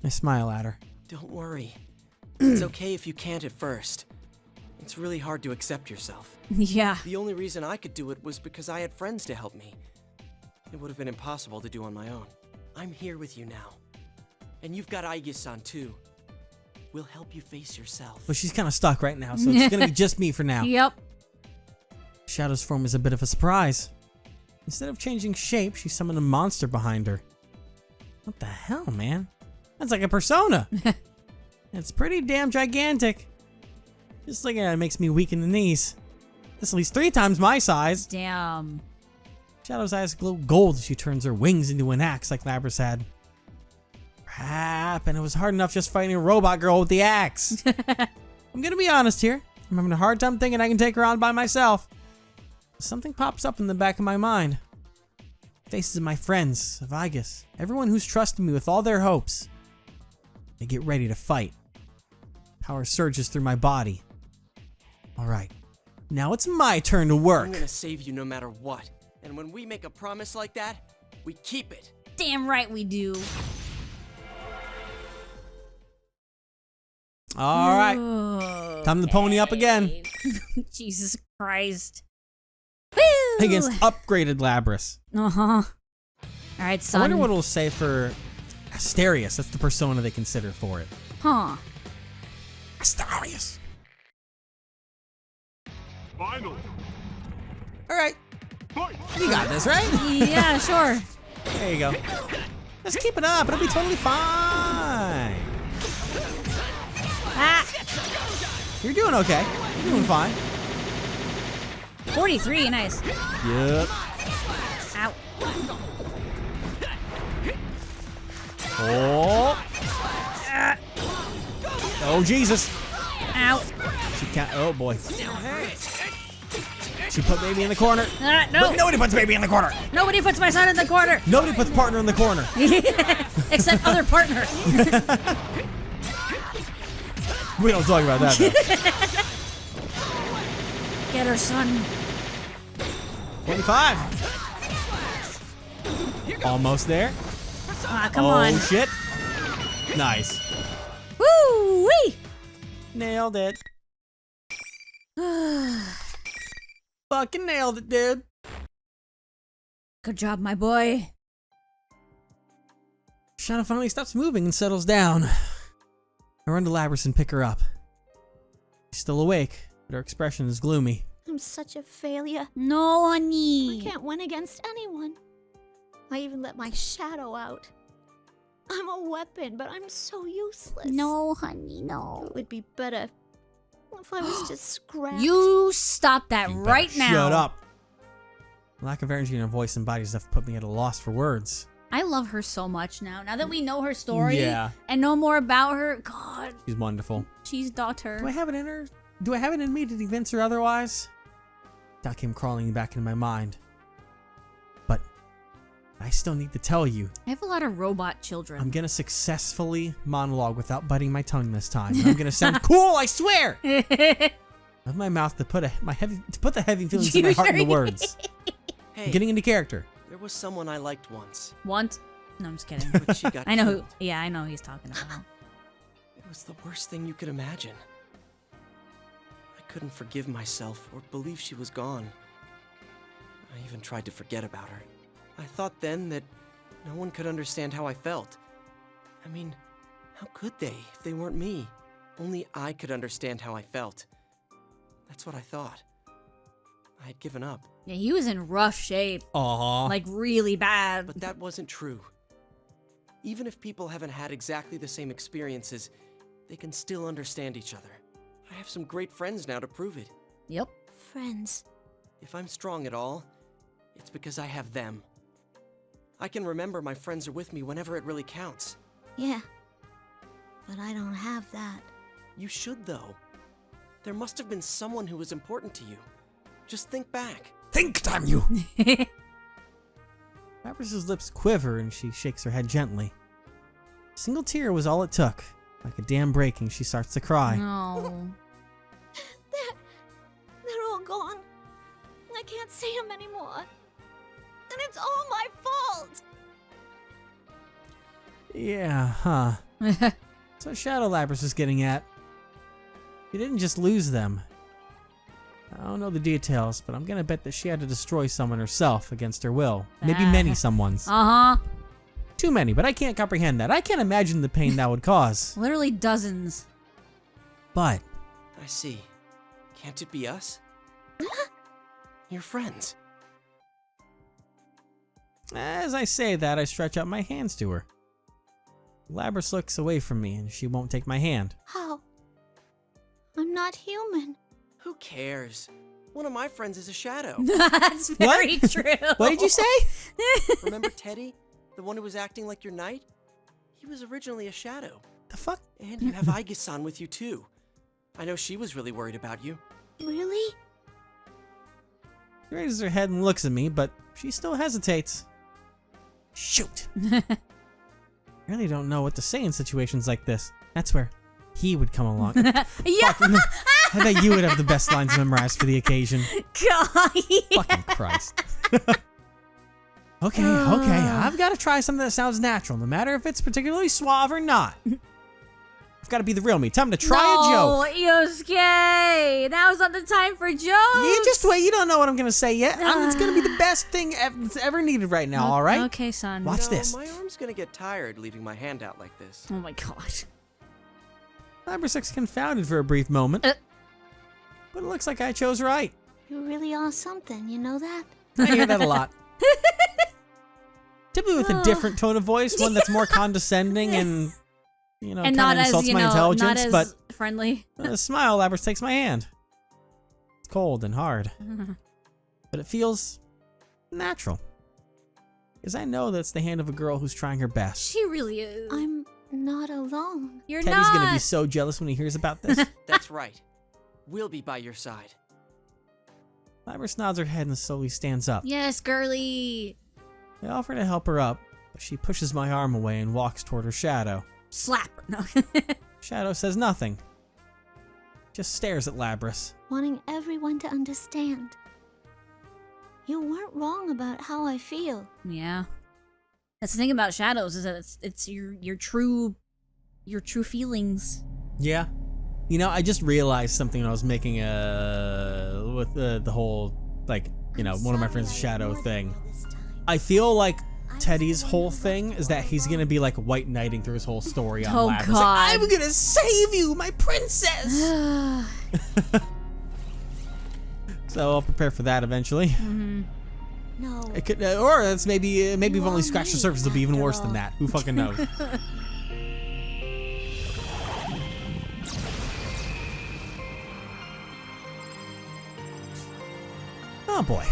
[SPEAKER 1] I smile at her.
[SPEAKER 5] Don't worry. It's okay if you can't at first. It's really hard to accept yourself.
[SPEAKER 2] Yeah.
[SPEAKER 5] The only reason I could do it was because I had friends to help me. It would have been impossible to do on my own. I'm here with you now. And you've got Aigis-san too. We'll help you face yourself.
[SPEAKER 1] Well, she's kind of stuck right now, so it's gonna be just me for now.
[SPEAKER 2] Yep.
[SPEAKER 1] Shadow's form is a bit of a surprise. Instead of changing shape, she summoned a monster behind her. What the hell, man? That's like a persona. It's pretty damn gigantic. Just looking at it makes me weak in the knees. It's at least 3 times my size.
[SPEAKER 2] Damn.
[SPEAKER 1] Shadow's eyes glow gold as she turns her wings into an axe like Labrys had. Crap, and it was hard enough just fighting a robot girl with the axe. I'm gonna be honest here. I'm having a hard time thinking I can take her on by myself. Something pops up in the back of my mind. Faces of my friends, of Aigis, everyone who's trusted me with all their hopes. They get ready to fight. Power surges through my body. Alright, now it's my turn to work.
[SPEAKER 5] I'm gonna save you no matter what. And when we make a promise like that, we keep it.
[SPEAKER 2] Damn right we do.
[SPEAKER 1] Alright, time to pony up again.
[SPEAKER 2] Jesus Christ. Woo!
[SPEAKER 1] Against upgraded Labrys.
[SPEAKER 2] Uh-huh. Alright,
[SPEAKER 1] I
[SPEAKER 2] son.
[SPEAKER 1] wonder what it'll say for Asterius. That's the persona they consider for it.
[SPEAKER 2] Huh.
[SPEAKER 1] Asterius.
[SPEAKER 6] Final.
[SPEAKER 1] Alright,
[SPEAKER 6] Fight.
[SPEAKER 1] you got this, right?
[SPEAKER 2] Yeah, sure.
[SPEAKER 1] There you go. Just keep it up. It'll be totally fine.
[SPEAKER 2] Ah!
[SPEAKER 1] You're doing okay. You're doing fine.
[SPEAKER 2] 43, nice.
[SPEAKER 1] Yep.
[SPEAKER 2] Ow.
[SPEAKER 1] Oh. Oh, Jesus.
[SPEAKER 2] Ow.
[SPEAKER 1] She can't. Oh, boy. She put baby in the corner.
[SPEAKER 2] No.
[SPEAKER 1] But nobody puts baby in the corner.
[SPEAKER 2] Nobody puts my son in the corner.
[SPEAKER 1] Nobody puts partner in the corner.
[SPEAKER 2] Except other partner.
[SPEAKER 1] We don't talk about that, though.
[SPEAKER 2] Get her, son.
[SPEAKER 1] 25. Almost there.
[SPEAKER 2] Ah, come
[SPEAKER 1] Oh,
[SPEAKER 2] on.
[SPEAKER 1] shit. Nice.
[SPEAKER 2] Woo wee.
[SPEAKER 1] Nailed it. Fucking nailed it, dude.
[SPEAKER 2] Good job, my boy.
[SPEAKER 1] Shadow finally stops moving and settles down. I run to Labrys and pick her up. She's still awake, but her expression is gloomy.
[SPEAKER 3] I'm such a failure.
[SPEAKER 2] No,
[SPEAKER 3] I
[SPEAKER 2] honey.
[SPEAKER 3] can't win against anyone. I even let my shadow out. I'm a weapon, but I'm so useless.
[SPEAKER 2] No, honey, no.
[SPEAKER 3] It would be better if I was just scrapped.
[SPEAKER 2] You stop that
[SPEAKER 1] You better
[SPEAKER 2] right now.
[SPEAKER 1] Shut up. Lack of energy in her voice and body stuff put me at a loss for words.
[SPEAKER 2] I love her so much now. Now that we know her story
[SPEAKER 1] Yeah.
[SPEAKER 2] and know more about her, God,
[SPEAKER 1] She's wonderful.
[SPEAKER 2] she's daughter.
[SPEAKER 1] Do I have it in her? Do I have it in me to convince her otherwise? That came crawling back into my mind. But I still need to tell you.
[SPEAKER 2] I have a lot of robot children.
[SPEAKER 1] I'm gonna successfully monologue without biting my tongue this time. And I'm gonna sound cool, I swear! I have my mouth to put the heavy feelings in my heart into words.
[SPEAKER 5] Hey,
[SPEAKER 1] I'm getting into character.
[SPEAKER 5] there was someone I liked once,
[SPEAKER 2] Want? No, I'm just kidding.
[SPEAKER 5] but she got
[SPEAKER 2] I know who.
[SPEAKER 5] killed.
[SPEAKER 2] Yeah, I know who he's talking about.
[SPEAKER 5] It was the worst thing you could imagine. I couldn't forgive myself or believe she was gone. I even tried to forget about her. I thought then that no one could understand how I felt. I mean, How could they if they weren't me? Only I could understand how I felt. That's what I thought. I had given up.
[SPEAKER 2] Yeah, he was in rough shape.
[SPEAKER 1] Aw.
[SPEAKER 2] Like, really bad.
[SPEAKER 5] But that wasn't true. Even if people haven't had exactly the same experiences, they can still understand each other. I have some great friends now to prove it.
[SPEAKER 2] Yep.
[SPEAKER 3] Friends.
[SPEAKER 5] If I'm strong at all, it's because I have them. I can remember my friends are with me whenever it really counts.
[SPEAKER 3] Yeah. But I don't have that.
[SPEAKER 5] You should, though. There must have been someone who was important to you. Just think back.
[SPEAKER 1] Think, damn you! Labrys' lips quiver and she shakes her head gently. A single tear was all it took. Like a dam breaking, she starts to cry.
[SPEAKER 2] No.
[SPEAKER 3] They're all gone. I can't see them anymore. And it's all my fault.
[SPEAKER 1] Yeah, huh. So Shadow Labrys was getting at. You didn't just lose them. I don't know the details, but I'm gonna bet that she had to destroy someone herself against her will. Maybe many someone's.
[SPEAKER 2] Uh-huh.
[SPEAKER 1] Too many, but I can't comprehend that. I can't imagine the pain that would cause.
[SPEAKER 2] Literally dozens.
[SPEAKER 1] But
[SPEAKER 5] I see. Can't it be us? You're friends.
[SPEAKER 1] as I say that, I stretch out my hands to her. Labrys looks away from me and she won't take my hand.
[SPEAKER 3] How? I'm not human.
[SPEAKER 5] Who cares? One of my friends is a shadow.
[SPEAKER 2] That's very true.
[SPEAKER 1] What did you say?
[SPEAKER 5] Remember Teddy? The one who was acting like your knight? He was originally a shadow.
[SPEAKER 1] The fuck?
[SPEAKER 5] And you have Aigis-san with you too. I know she was really worried about you.
[SPEAKER 3] Really?
[SPEAKER 1] She raises her head and looks at me, but she still hesitates. Shoot. I really don't know what to say in situations like this. That's where he would come along.
[SPEAKER 2] Yeah.
[SPEAKER 1] I bet you would have the best lines memorized for the occasion.
[SPEAKER 2] God.
[SPEAKER 1] Fucking Christ. Okay, I've got to try something that sounds natural, no matter if it's particularly suave or not. I've got to be the real me. Time to try a joke.
[SPEAKER 2] No, Yosuke. Now's not the time for jokes.
[SPEAKER 1] You just wait. You don't know what I'm going to say yet. It's going to be the best thing that's ever needed right now, all right?
[SPEAKER 2] Okay, son.
[SPEAKER 1] Watch this.
[SPEAKER 5] My arm's gonna get tired leaving my hand out like this.
[SPEAKER 2] Oh my god.
[SPEAKER 1] Labrys looks confounded for a brief moment. But it looks like I chose right.
[SPEAKER 3] You really are something, you know that?
[SPEAKER 1] I hear that a lot. Typically with a different tone of voice, one that's more condescending and, you know,
[SPEAKER 2] And
[SPEAKER 1] kind
[SPEAKER 2] not
[SPEAKER 1] of
[SPEAKER 2] as,
[SPEAKER 1] insults
[SPEAKER 2] you
[SPEAKER 1] my
[SPEAKER 2] know,
[SPEAKER 1] intelligence.
[SPEAKER 2] not as
[SPEAKER 1] But
[SPEAKER 2] friendly.
[SPEAKER 1] with a smile, Labrys takes my hand. It's cold and hard, but it feels natural. Because I know that's the hand of a girl who's trying her best.
[SPEAKER 2] She really is.
[SPEAKER 3] I'm not alone.
[SPEAKER 2] You're
[SPEAKER 1] Teddy's
[SPEAKER 2] not.
[SPEAKER 1] gonna be so jealous when he hears about this.
[SPEAKER 5] That's right. We'll be by your side.
[SPEAKER 1] Labrys nods her head and slowly stands up.
[SPEAKER 2] Yes, girly.
[SPEAKER 1] I offer to help her up, but she pushes my arm away and walks toward her shadow.
[SPEAKER 2] Slap her. No.
[SPEAKER 1] Shadow says nothing. Just stares at Labrys.
[SPEAKER 3] Wanting everyone to understand. You weren't wrong about how I feel.
[SPEAKER 2] Yeah. That's the thing about shadows is that it's your true feelings.
[SPEAKER 1] Yeah. You know, I just realized something when I was making with the whole, like, you know, one of my friends' shadow thing. I feel like Teddy's whole thing is that he's gonna be like white knighting through his whole story on
[SPEAKER 2] Oh,
[SPEAKER 1] Labrys.
[SPEAKER 2] God.
[SPEAKER 1] Like, I'm gonna save you, my princess! So I'll prepare for that eventually.
[SPEAKER 3] No.
[SPEAKER 1] It could, or it's maybe we've only scratched the surface. It'll be even
[SPEAKER 3] after
[SPEAKER 1] worse than
[SPEAKER 3] all.
[SPEAKER 1] that. Who fucking knows? Oh boy.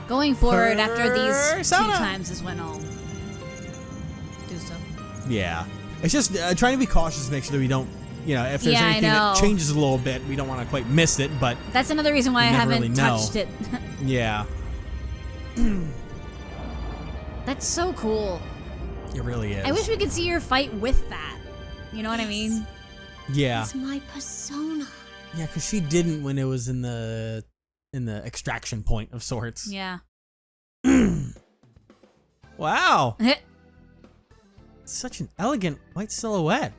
[SPEAKER 2] Going forward after these
[SPEAKER 1] Persona.
[SPEAKER 2] 2 times is when I'll do stuff.
[SPEAKER 1] Yeah. It's just trying to be cautious to make sure that we don't, you know, if there's
[SPEAKER 2] Yeah, I
[SPEAKER 1] anything that
[SPEAKER 2] know.
[SPEAKER 1] changes a little bit, we don't want to quite miss it, but
[SPEAKER 2] That's another reason why I
[SPEAKER 1] You never
[SPEAKER 2] haven't
[SPEAKER 1] really know.
[SPEAKER 2] touched it.
[SPEAKER 1] yeah,
[SPEAKER 2] That's so cool.
[SPEAKER 1] it really is.
[SPEAKER 2] I wish we could see your fight with that. You know what I mean?
[SPEAKER 1] Yeah.
[SPEAKER 3] It's my persona.
[SPEAKER 1] Yeah, because she didn't when it was in the extraction point of sorts.
[SPEAKER 2] Yeah.
[SPEAKER 1] Wow. Such an elegant white silhouette.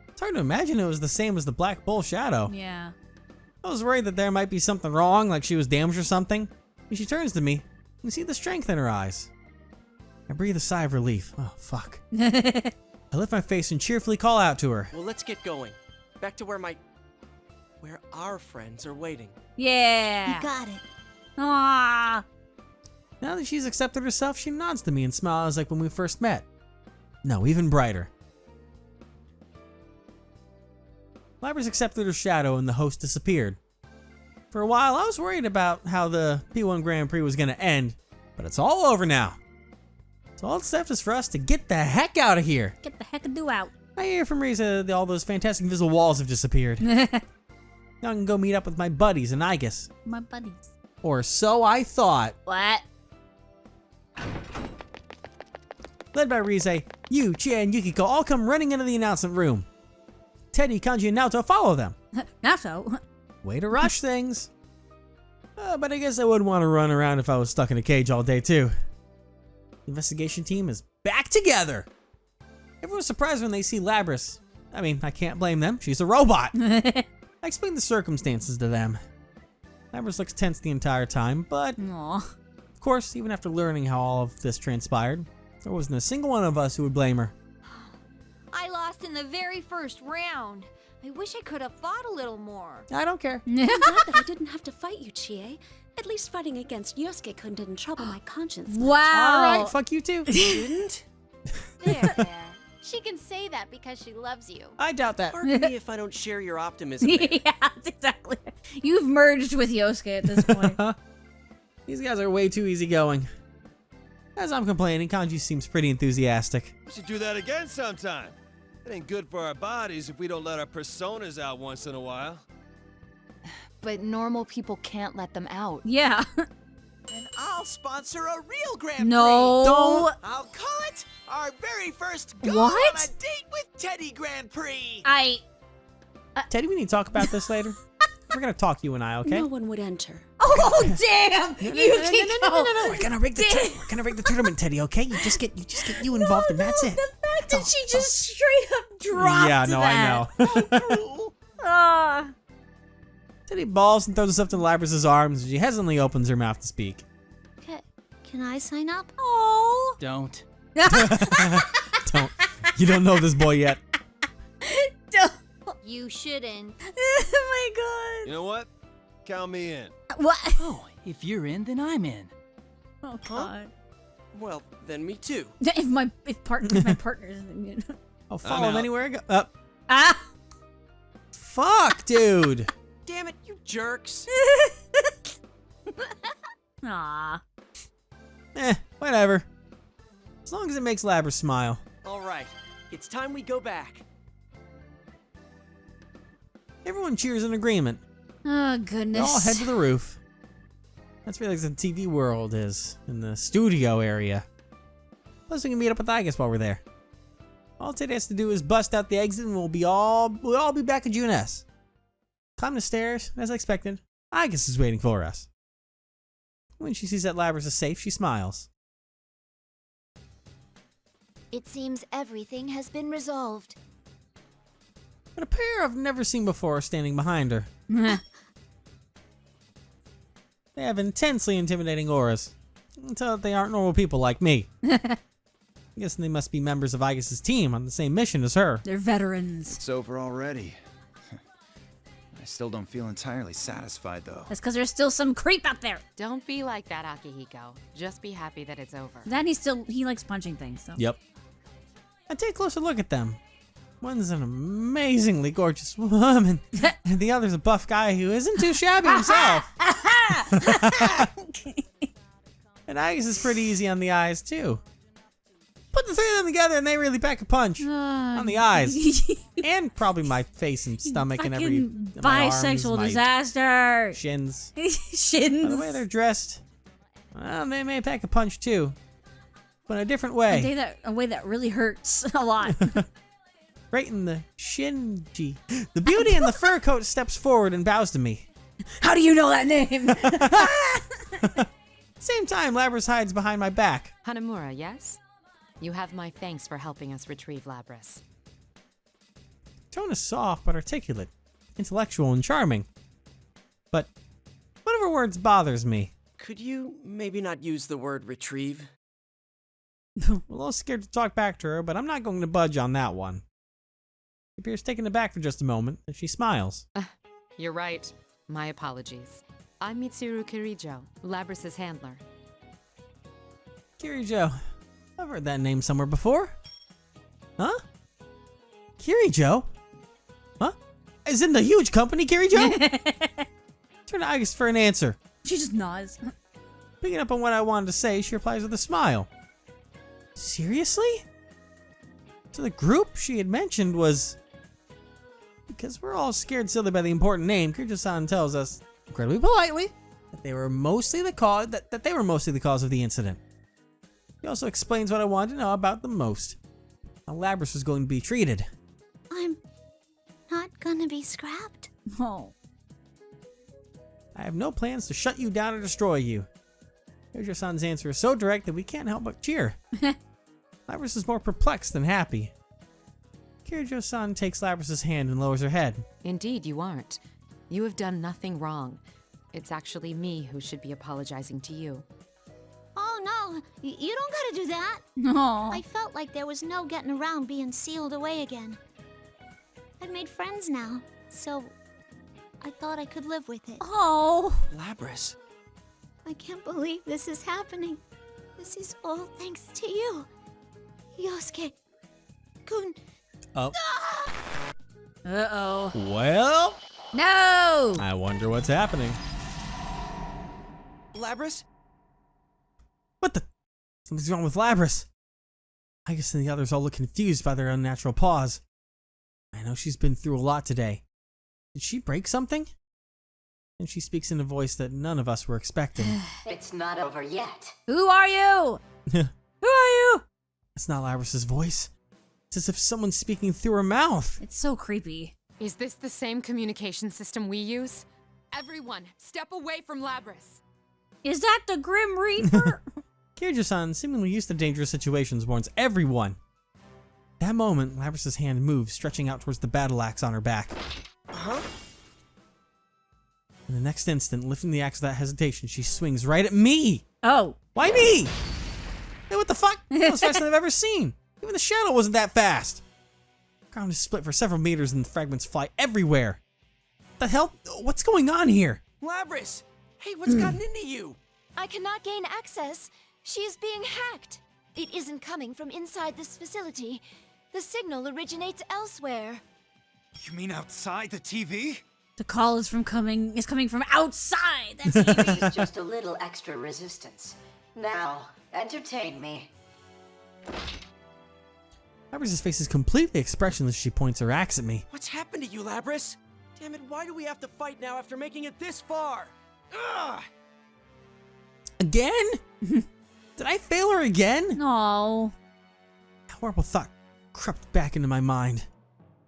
[SPEAKER 1] It's hard to imagine it was the same as the Black Bull Shadow.
[SPEAKER 2] Yeah.
[SPEAKER 1] I was worried that there might be something wrong, like she was damaged or something. When she turns to me, you see the strength in her eyes. I breathe a sigh of relief. Oh, fuck. I lift my face and cheerfully call out to her.
[SPEAKER 5] Well, let's get going. Back to where our friends are waiting.
[SPEAKER 2] Yeah.
[SPEAKER 3] You got it.
[SPEAKER 2] Aww.
[SPEAKER 1] Now that she's accepted herself, she nods to me and smiles like when we first met. No, even brighter. Labrys accepted her shadow and the host disappeared. For a while, I was worried about how the P1 Grand Prix was going to end, but it's all over now. So all that's left is for us to get the heck out of here.
[SPEAKER 2] Get the heck do out.
[SPEAKER 1] I hear from Riza that all those fantastic invisible walls have disappeared. Now I can go meet up with my buddies in Aigis.
[SPEAKER 2] My buddies.
[SPEAKER 1] Or so I thought.
[SPEAKER 2] What?
[SPEAKER 1] Led by Rize, Yu, Chia, and Yukiko all come running into the announcement room. Teddy, Kanji, and Naoto follow them.
[SPEAKER 2] Naoto?
[SPEAKER 1] Way to rush things. But I guess I wouldn't want to run around if I was stuck in a cage all day too. The investigation team is back together. Everyone's surprised when they see Labrys. I mean, I can't blame them. She's a robot. I explained the circumstances to them. Labrys looks tense the entire time, but
[SPEAKER 2] Aw.
[SPEAKER 1] of course, even after learning how all of this transpired, there wasn't a single one of us who would blame her.
[SPEAKER 7] I lost in the very first round. I wish I could have fought a little more.
[SPEAKER 1] I don't care.
[SPEAKER 8] I'm glad that I didn't have to fight you, Chie. At least fighting against Yosuke-kun didn't trouble my conscience.
[SPEAKER 2] Wow.
[SPEAKER 1] All right, fuck you too.
[SPEAKER 5] Didn't?
[SPEAKER 7] There. She can say that because she loves you.
[SPEAKER 1] I doubt that.
[SPEAKER 5] Pardon me if I don't share your optimism. there.
[SPEAKER 2] Yeah, that's exactly. You've merged with Yosuke at this point.
[SPEAKER 1] These guys are way too easygoing. As I'm complaining, Kanji seems pretty enthusiastic.
[SPEAKER 9] We should do that again sometime. It ain't good for our bodies if we don't let our personas out once in a while.
[SPEAKER 10] But normal people can't let them out.
[SPEAKER 2] Yeah.
[SPEAKER 11] And I'll sponsor a real Grand
[SPEAKER 2] No.
[SPEAKER 1] Don't.
[SPEAKER 11] I'll call it our very first go
[SPEAKER 2] What?
[SPEAKER 11] on a date with Teddy Grand Prix.
[SPEAKER 1] Teddy, we need to talk about this later. We're gonna talk, you and I, okay?
[SPEAKER 8] No one would enter.
[SPEAKER 2] Oh, damn.
[SPEAKER 1] No. We're gonna rig the tournament, Teddy. Okay? You just get you involved, and that's it.
[SPEAKER 2] The fact that she just straight up dropped
[SPEAKER 1] Yeah, no,
[SPEAKER 2] that.
[SPEAKER 1] I know.
[SPEAKER 2] Ah.
[SPEAKER 1] Teddy balls and throws herself to Labrys' arms, and she hesitantly opens her mouth to speak.
[SPEAKER 4] Can I sign up?
[SPEAKER 2] Oh.
[SPEAKER 11] Don't.
[SPEAKER 1] Don't. You don't know this boy yet.
[SPEAKER 2] Don't.
[SPEAKER 7] You shouldn't.
[SPEAKER 2] Oh
[SPEAKER 9] You know what? Count me in.
[SPEAKER 2] my god. What?
[SPEAKER 11] Oh, if you're in, then I'm in.
[SPEAKER 2] Oh god.
[SPEAKER 5] Well, then me too.
[SPEAKER 2] If my partner's in.
[SPEAKER 1] I'll follow him
[SPEAKER 9] out.
[SPEAKER 1] anywhere I go.
[SPEAKER 2] Ah.
[SPEAKER 1] Fuck, dude.
[SPEAKER 5] Damn it, you jerks.
[SPEAKER 2] Aw.
[SPEAKER 1] Whatever. As long as it makes Labrys smile.
[SPEAKER 5] All right, it's time we go back.
[SPEAKER 1] Everyone cheers in agreement.
[SPEAKER 2] Oh
[SPEAKER 1] They
[SPEAKER 2] goodness.
[SPEAKER 1] all head to the roof. That's where like the TV world is, in the studio area. Plus we can meet up with Aigis while we're there. All Teddy has to do is bust out the exit and we'll all be back at Junes. Climb the stairs, and as I expected, Aigis is waiting for us. When she sees that Labrys is safe, she smiles.
[SPEAKER 3] It seems everything has been resolved.
[SPEAKER 1] But a pair I've never seen before are standing behind her. They have intensely intimidating auras. Until they aren't normal people like me. I guess they must be members of Aigis' team on the same mission as her.
[SPEAKER 2] They're veterans.
[SPEAKER 12] It's over already. I still don't feel entirely satisfied, though.
[SPEAKER 2] That's because there's still some creep out there.
[SPEAKER 10] Don't be like that, Akihiko. Just be happy that it's over.
[SPEAKER 2] Then he likes punching things. So.
[SPEAKER 1] Yep. I take a closer look at them. One's an amazingly gorgeous woman, and the other's a buff guy who isn't too shabby himself. And Aigis is pretty easy on the eyes, too. Put the three of them together and they really pack a punch. On the eyes. And probably my face and stomach and every...
[SPEAKER 2] Fucking
[SPEAKER 1] my arms,
[SPEAKER 2] bisexual
[SPEAKER 1] my
[SPEAKER 2] disaster.
[SPEAKER 1] Shins.
[SPEAKER 2] Shins.
[SPEAKER 1] By the way they're dressed, well, they may pack a punch, too. But in a different way.
[SPEAKER 2] A way that really hurts a lot.
[SPEAKER 1] Right in the shinji. The beauty in the fur coat steps forward and bows to me.
[SPEAKER 2] How do you know that name?
[SPEAKER 1] Same time, Labrys hides behind my back.
[SPEAKER 10] Hanamura, yes? You have my thanks for helping us retrieve Labrys.
[SPEAKER 1] Tone is soft but articulate, intellectual and charming. But one of her words bothers me.
[SPEAKER 5] Could you maybe not use the word retrieve?
[SPEAKER 1] I'm a little scared to talk back to her, but I'm not going to budge on that one. She appears taken aback for just a moment, and she smiles.
[SPEAKER 10] You're right. My apologies. I'm Mitsuru Kirijo, Labrys' handler.
[SPEAKER 1] Kirijo. I've heard that name somewhere before. Huh? Kirijo? Huh? As in the huge company, Kirijo? Turn to Aigis for an answer.
[SPEAKER 2] She just nods.
[SPEAKER 1] Picking up on what I wanted to say, she replies with a smile. Seriously? So the group she had mentioned was... Because we're all scared silly by the important name, Kirijo-san tells us, incredibly politely, that they were mostly the cause that they were mostly the cause of the incident. He also explains what I wanted to know about them most. How Labrys was going to be treated.
[SPEAKER 4] I'm not gonna be scrapped.
[SPEAKER 2] Oh.
[SPEAKER 1] I have no plans to shut you down or destroy you. Kirijo-san's answer is so direct that we can't help but cheer. Labrys is more perplexed than happy. Kirijo-san takes Labrys' hand and lowers her head.
[SPEAKER 10] Indeed, you aren't. You have done nothing wrong. It's actually me who should be apologizing to you.
[SPEAKER 4] Oh no, you don't gotta do that.
[SPEAKER 2] No.
[SPEAKER 4] I felt like there was no getting around being sealed away again. I've made friends now, so I thought I could live with it.
[SPEAKER 2] Oh.
[SPEAKER 5] Labrys.
[SPEAKER 4] I can't believe this is happening. This is all thanks to you. Yosuke-kun.
[SPEAKER 1] Oh.
[SPEAKER 2] Uh-oh.
[SPEAKER 1] Well.
[SPEAKER 2] No!
[SPEAKER 1] I wonder what's happening.
[SPEAKER 5] Labrys?
[SPEAKER 1] What the? Something's wrong with Labrys. Aigis and the others all look confused by their unnatural pause. I know she's been through a lot today. Did she break something? And she speaks in a voice that none of us were expecting.
[SPEAKER 13] It's not over yet.
[SPEAKER 2] Who are you? Who are you?
[SPEAKER 1] It's not Labrys' voice. It's as if someone's speaking through her mouth.
[SPEAKER 2] It's so creepy.
[SPEAKER 10] Is this the same communication system we use? Everyone, step away from Labrys.
[SPEAKER 2] Is that the Grim Reaper?
[SPEAKER 1] Kirijo-san, seemingly used to dangerous situations, warns everyone. That moment, Labrys' hand moves, stretching out towards the battle axe on her back.
[SPEAKER 5] Huh?
[SPEAKER 1] In the next instant, lifting the axe without hesitation, she swings right at me.
[SPEAKER 2] Oh.
[SPEAKER 1] Why me? Hey, what the fuck? That was faster than I've ever seen. Even the shadow wasn't that fast. The ground is split for several meters and the fragments fly everywhere. What the hell? What's going on here?
[SPEAKER 5] Labrys! Hey, what's gotten into you?
[SPEAKER 3] I cannot gain access. She is being hacked. It isn't coming from inside this facility. The signal originates elsewhere.
[SPEAKER 12] You mean outside the TV?
[SPEAKER 2] The call is coming from outside. That's
[SPEAKER 13] TV's just a little extra resistance. Now, entertain me.
[SPEAKER 1] Labrys' face is completely expressionless as she points her axe at me.
[SPEAKER 5] What's happened to you, Labrys? Damn it, why do we have to fight now after making it this far? Ugh!
[SPEAKER 1] Again? Did I fail her again?
[SPEAKER 2] No.
[SPEAKER 1] A horrible thought crept back into my mind.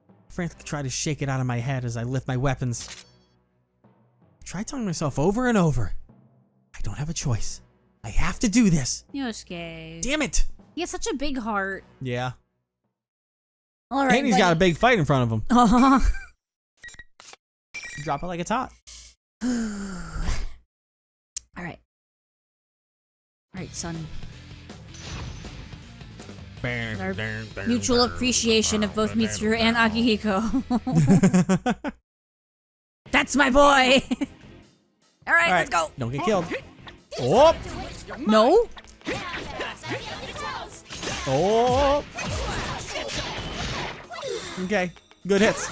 [SPEAKER 1] I frantically try to shake it out of my head as I lift my weapons. I try telling myself over and over, I don't have a choice. I have to do this.
[SPEAKER 2] Yosuke.
[SPEAKER 1] Damn it.
[SPEAKER 2] He has such a big heart.
[SPEAKER 1] Yeah.
[SPEAKER 2] All right.
[SPEAKER 1] And he's got a big fight in front of him.
[SPEAKER 2] Uh-huh.
[SPEAKER 1] Drop it like it's hot.
[SPEAKER 2] All right. All right, son. Our mutual appreciation of both Mitsuru and Akihiko. That's my boy! Alright, let's go!
[SPEAKER 1] Don't get killed. Oh!
[SPEAKER 2] No?
[SPEAKER 1] Oh! Okay, good hits.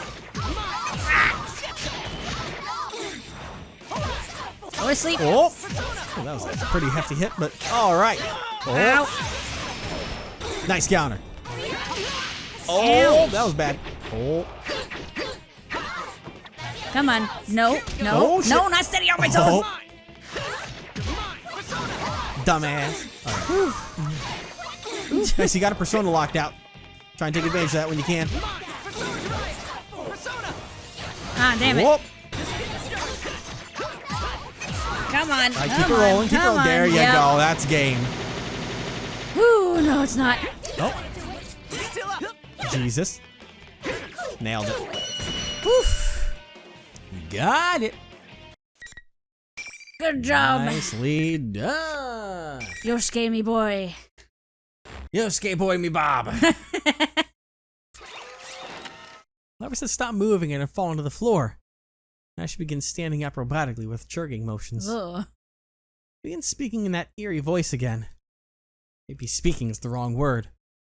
[SPEAKER 2] Go to sleep.
[SPEAKER 1] Oh! Oh, that was a pretty hefty hit, but alright. Oh! Nice counter. Oh, that was bad. Oh.
[SPEAKER 2] Come on. No, no,
[SPEAKER 1] Oh, shit.
[SPEAKER 2] no, not steady on my toes.
[SPEAKER 1] Oh. Dumbass. Alright. Nice, you got a persona locked out. Try and take advantage of that when you can.
[SPEAKER 2] Ah, damn it.
[SPEAKER 1] Whoop.
[SPEAKER 2] Come on.
[SPEAKER 1] All right, keep it rolling. Keep it rolling. There you go. That's game.
[SPEAKER 2] Ooh, no, it's not.
[SPEAKER 1] Oh. Jesus. Nailed it.
[SPEAKER 2] Oof.
[SPEAKER 1] Got it.
[SPEAKER 2] Good job.
[SPEAKER 1] Nicely done.
[SPEAKER 2] Yosuke, me boy.
[SPEAKER 1] Yosuke boy me bob. Labrys has stopped moving and had fallen to the floor. Now she begins standing up robotically with jerking motions.
[SPEAKER 2] Ugh.
[SPEAKER 1] Begins speaking in that eerie voice again. Maybe speaking is the wrong word,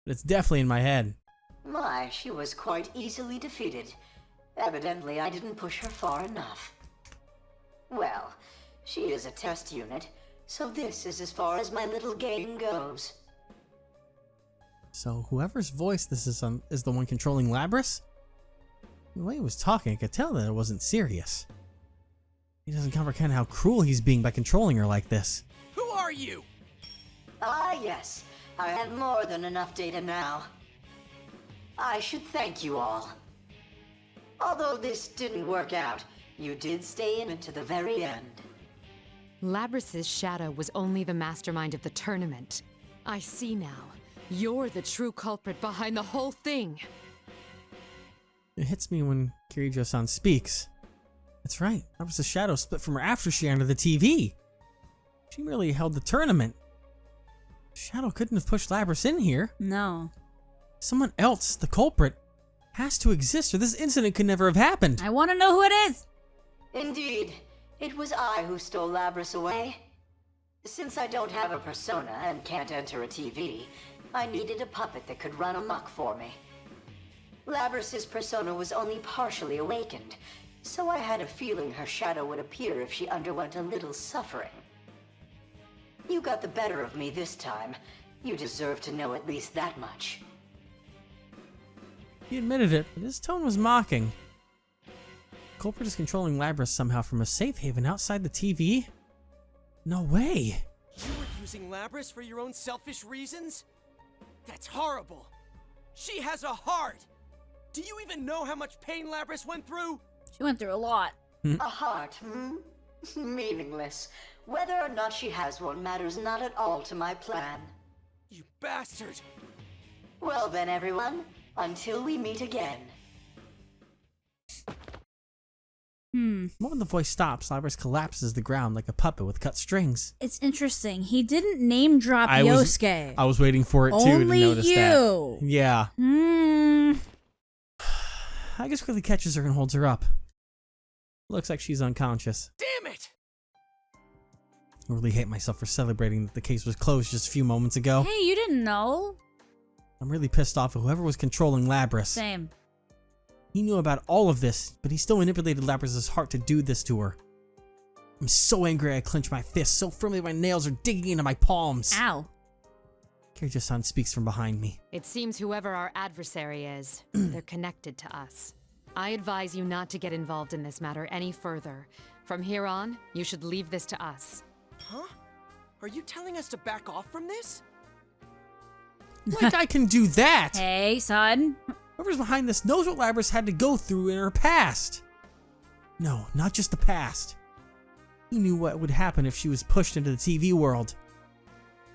[SPEAKER 1] but it's definitely in my head.
[SPEAKER 13] My, she was quite easily defeated. Evidently, I didn't push her far enough. Well, she is a test unit, so this is as far as my little game goes.
[SPEAKER 1] So whoever's voice this is the one controlling Labrys? The way he was talking, I could tell that it wasn't serious. He doesn't comprehend how cruel he's being by controlling her like this.
[SPEAKER 11] Who are you?
[SPEAKER 13] Ah, yes. I have more than enough data now. I should thank you all. Although this didn't work out, you did stay in it to the very end.
[SPEAKER 10] Labrys' shadow was only the mastermind of the tournament. I see now. You're the true culprit behind the whole thing.
[SPEAKER 1] It hits me when Kirijo-san speaks. That's right, Labrys' shadow split from her after she entered the TV. She merely held the tournament. Shadow couldn't have pushed Labrys in here.
[SPEAKER 2] No.
[SPEAKER 1] Someone else, the culprit, has to exist or this incident could never have happened.
[SPEAKER 2] I want to know who it is.
[SPEAKER 13] Indeed, it was I who stole Labrys away. Since I don't have a persona and can't enter a TV, I needed a puppet that could run amok for me. Labrys' persona was only partially awakened, so I had a feeling her shadow would appear if she underwent a little suffering. You got the better of me this time. You deserve to know at least that much.
[SPEAKER 1] He admitted it, but his tone was mocking. The culprit is controlling Labrys somehow from a safe haven outside the TV? No way!
[SPEAKER 5] You were using Labrys for your own selfish reasons? That's horrible! She has a heart! Do you even know how much pain Labrys went through?
[SPEAKER 2] She went through a lot.
[SPEAKER 13] A heart, hmm? Meaningless. Whether or not she has one matters not at all to my plan.
[SPEAKER 5] You bastard!
[SPEAKER 13] Well then, everyone, until we meet again.
[SPEAKER 1] The moment the voice stops, Labrys collapses to the ground like a puppet with cut strings.
[SPEAKER 2] It's interesting. He didn't name drop Yosuke.
[SPEAKER 1] I was waiting for it too
[SPEAKER 2] Only
[SPEAKER 1] to notice
[SPEAKER 2] you.
[SPEAKER 1] that. Yeah. Aigis quickly catches her and holds her up. Looks like she's unconscious.
[SPEAKER 5] Damn it!
[SPEAKER 1] I really hate myself for celebrating that the case was closed just a few moments ago.
[SPEAKER 2] Hey, you didn't know?
[SPEAKER 1] I'm really pissed off at whoever was controlling Labrys.
[SPEAKER 2] Same.
[SPEAKER 1] He knew about all of this, but he still manipulated Labrys' heart to do this to her. I'm so angry I clench my fists so firmly my nails are digging into my palms.
[SPEAKER 2] Ow.
[SPEAKER 1] Kirijo-san speaks from behind me.
[SPEAKER 10] It seems whoever our adversary is, they're connected to us. I advise you not to get involved in this matter any further. From here on, you should leave this to us.
[SPEAKER 5] Huh? Are you telling us to back off from this?
[SPEAKER 1] Like I can do that!
[SPEAKER 2] Hey, son.
[SPEAKER 1] Whoever's behind this knows what Labrys had to go through in her past. No, not just the past. He knew what would happen if she was pushed into the TV world.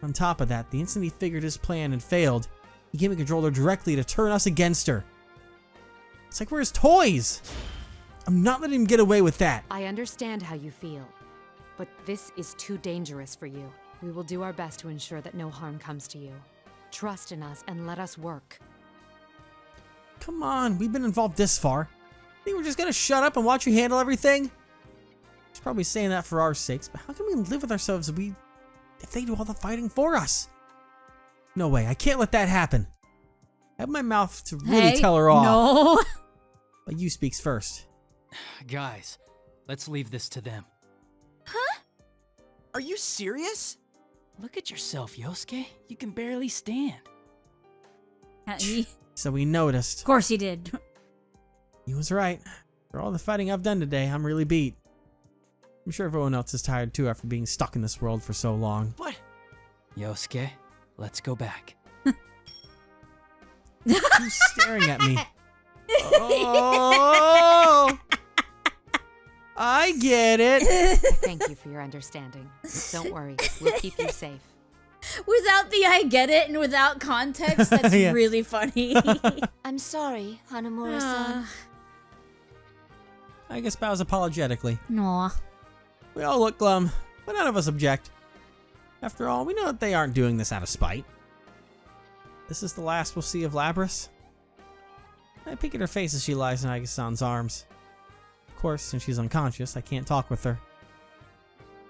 [SPEAKER 1] On top of that, the instant he figured his plan had failed, he came and controlled her directly to turn us against her. It's like we're his toys. I'm not letting him get away with that.
[SPEAKER 10] I understand how you feel, but this is too dangerous for you. We will do our best to ensure that no harm comes to you. Trust in us and let us work.
[SPEAKER 1] Come on, we've been involved this far. Think we're just gonna shut up and watch you handle everything? He's probably saying that for our sakes, but how can we live with ourselves if they do all the fighting for us? No way, I can't let that happen. I have my mouth to really tell her off.
[SPEAKER 2] No.
[SPEAKER 1] But you speaks first.
[SPEAKER 11] Guys, let's leave this to them. Huh? Are you serious? Look at yourself, Yosuke. You can barely stand.
[SPEAKER 1] So we noticed.
[SPEAKER 2] Of course he did.
[SPEAKER 1] He was right. For all the fighting I've done today, I'm really beat. I'm sure everyone else is tired too after being stuck in this world for so long.
[SPEAKER 11] What? Yosuke, let's go back.
[SPEAKER 1] Who's staring at me? Oh! I get it.
[SPEAKER 10] Thank you for your understanding. Don't worry, we'll keep you safe.
[SPEAKER 2] Without the I get it and without context, that's
[SPEAKER 1] Yeah.
[SPEAKER 2] really funny.
[SPEAKER 3] I'm sorry, Hanamura-san.
[SPEAKER 1] Aigis bows apologetically.
[SPEAKER 2] No.
[SPEAKER 1] We all look glum, but none of us object. After all, we know that they aren't doing this out of spite. this is the last we'll see of Labrys? I peek at her face as she lies in Aigis-san's arms. Of course, since she's unconscious, I can't talk with her.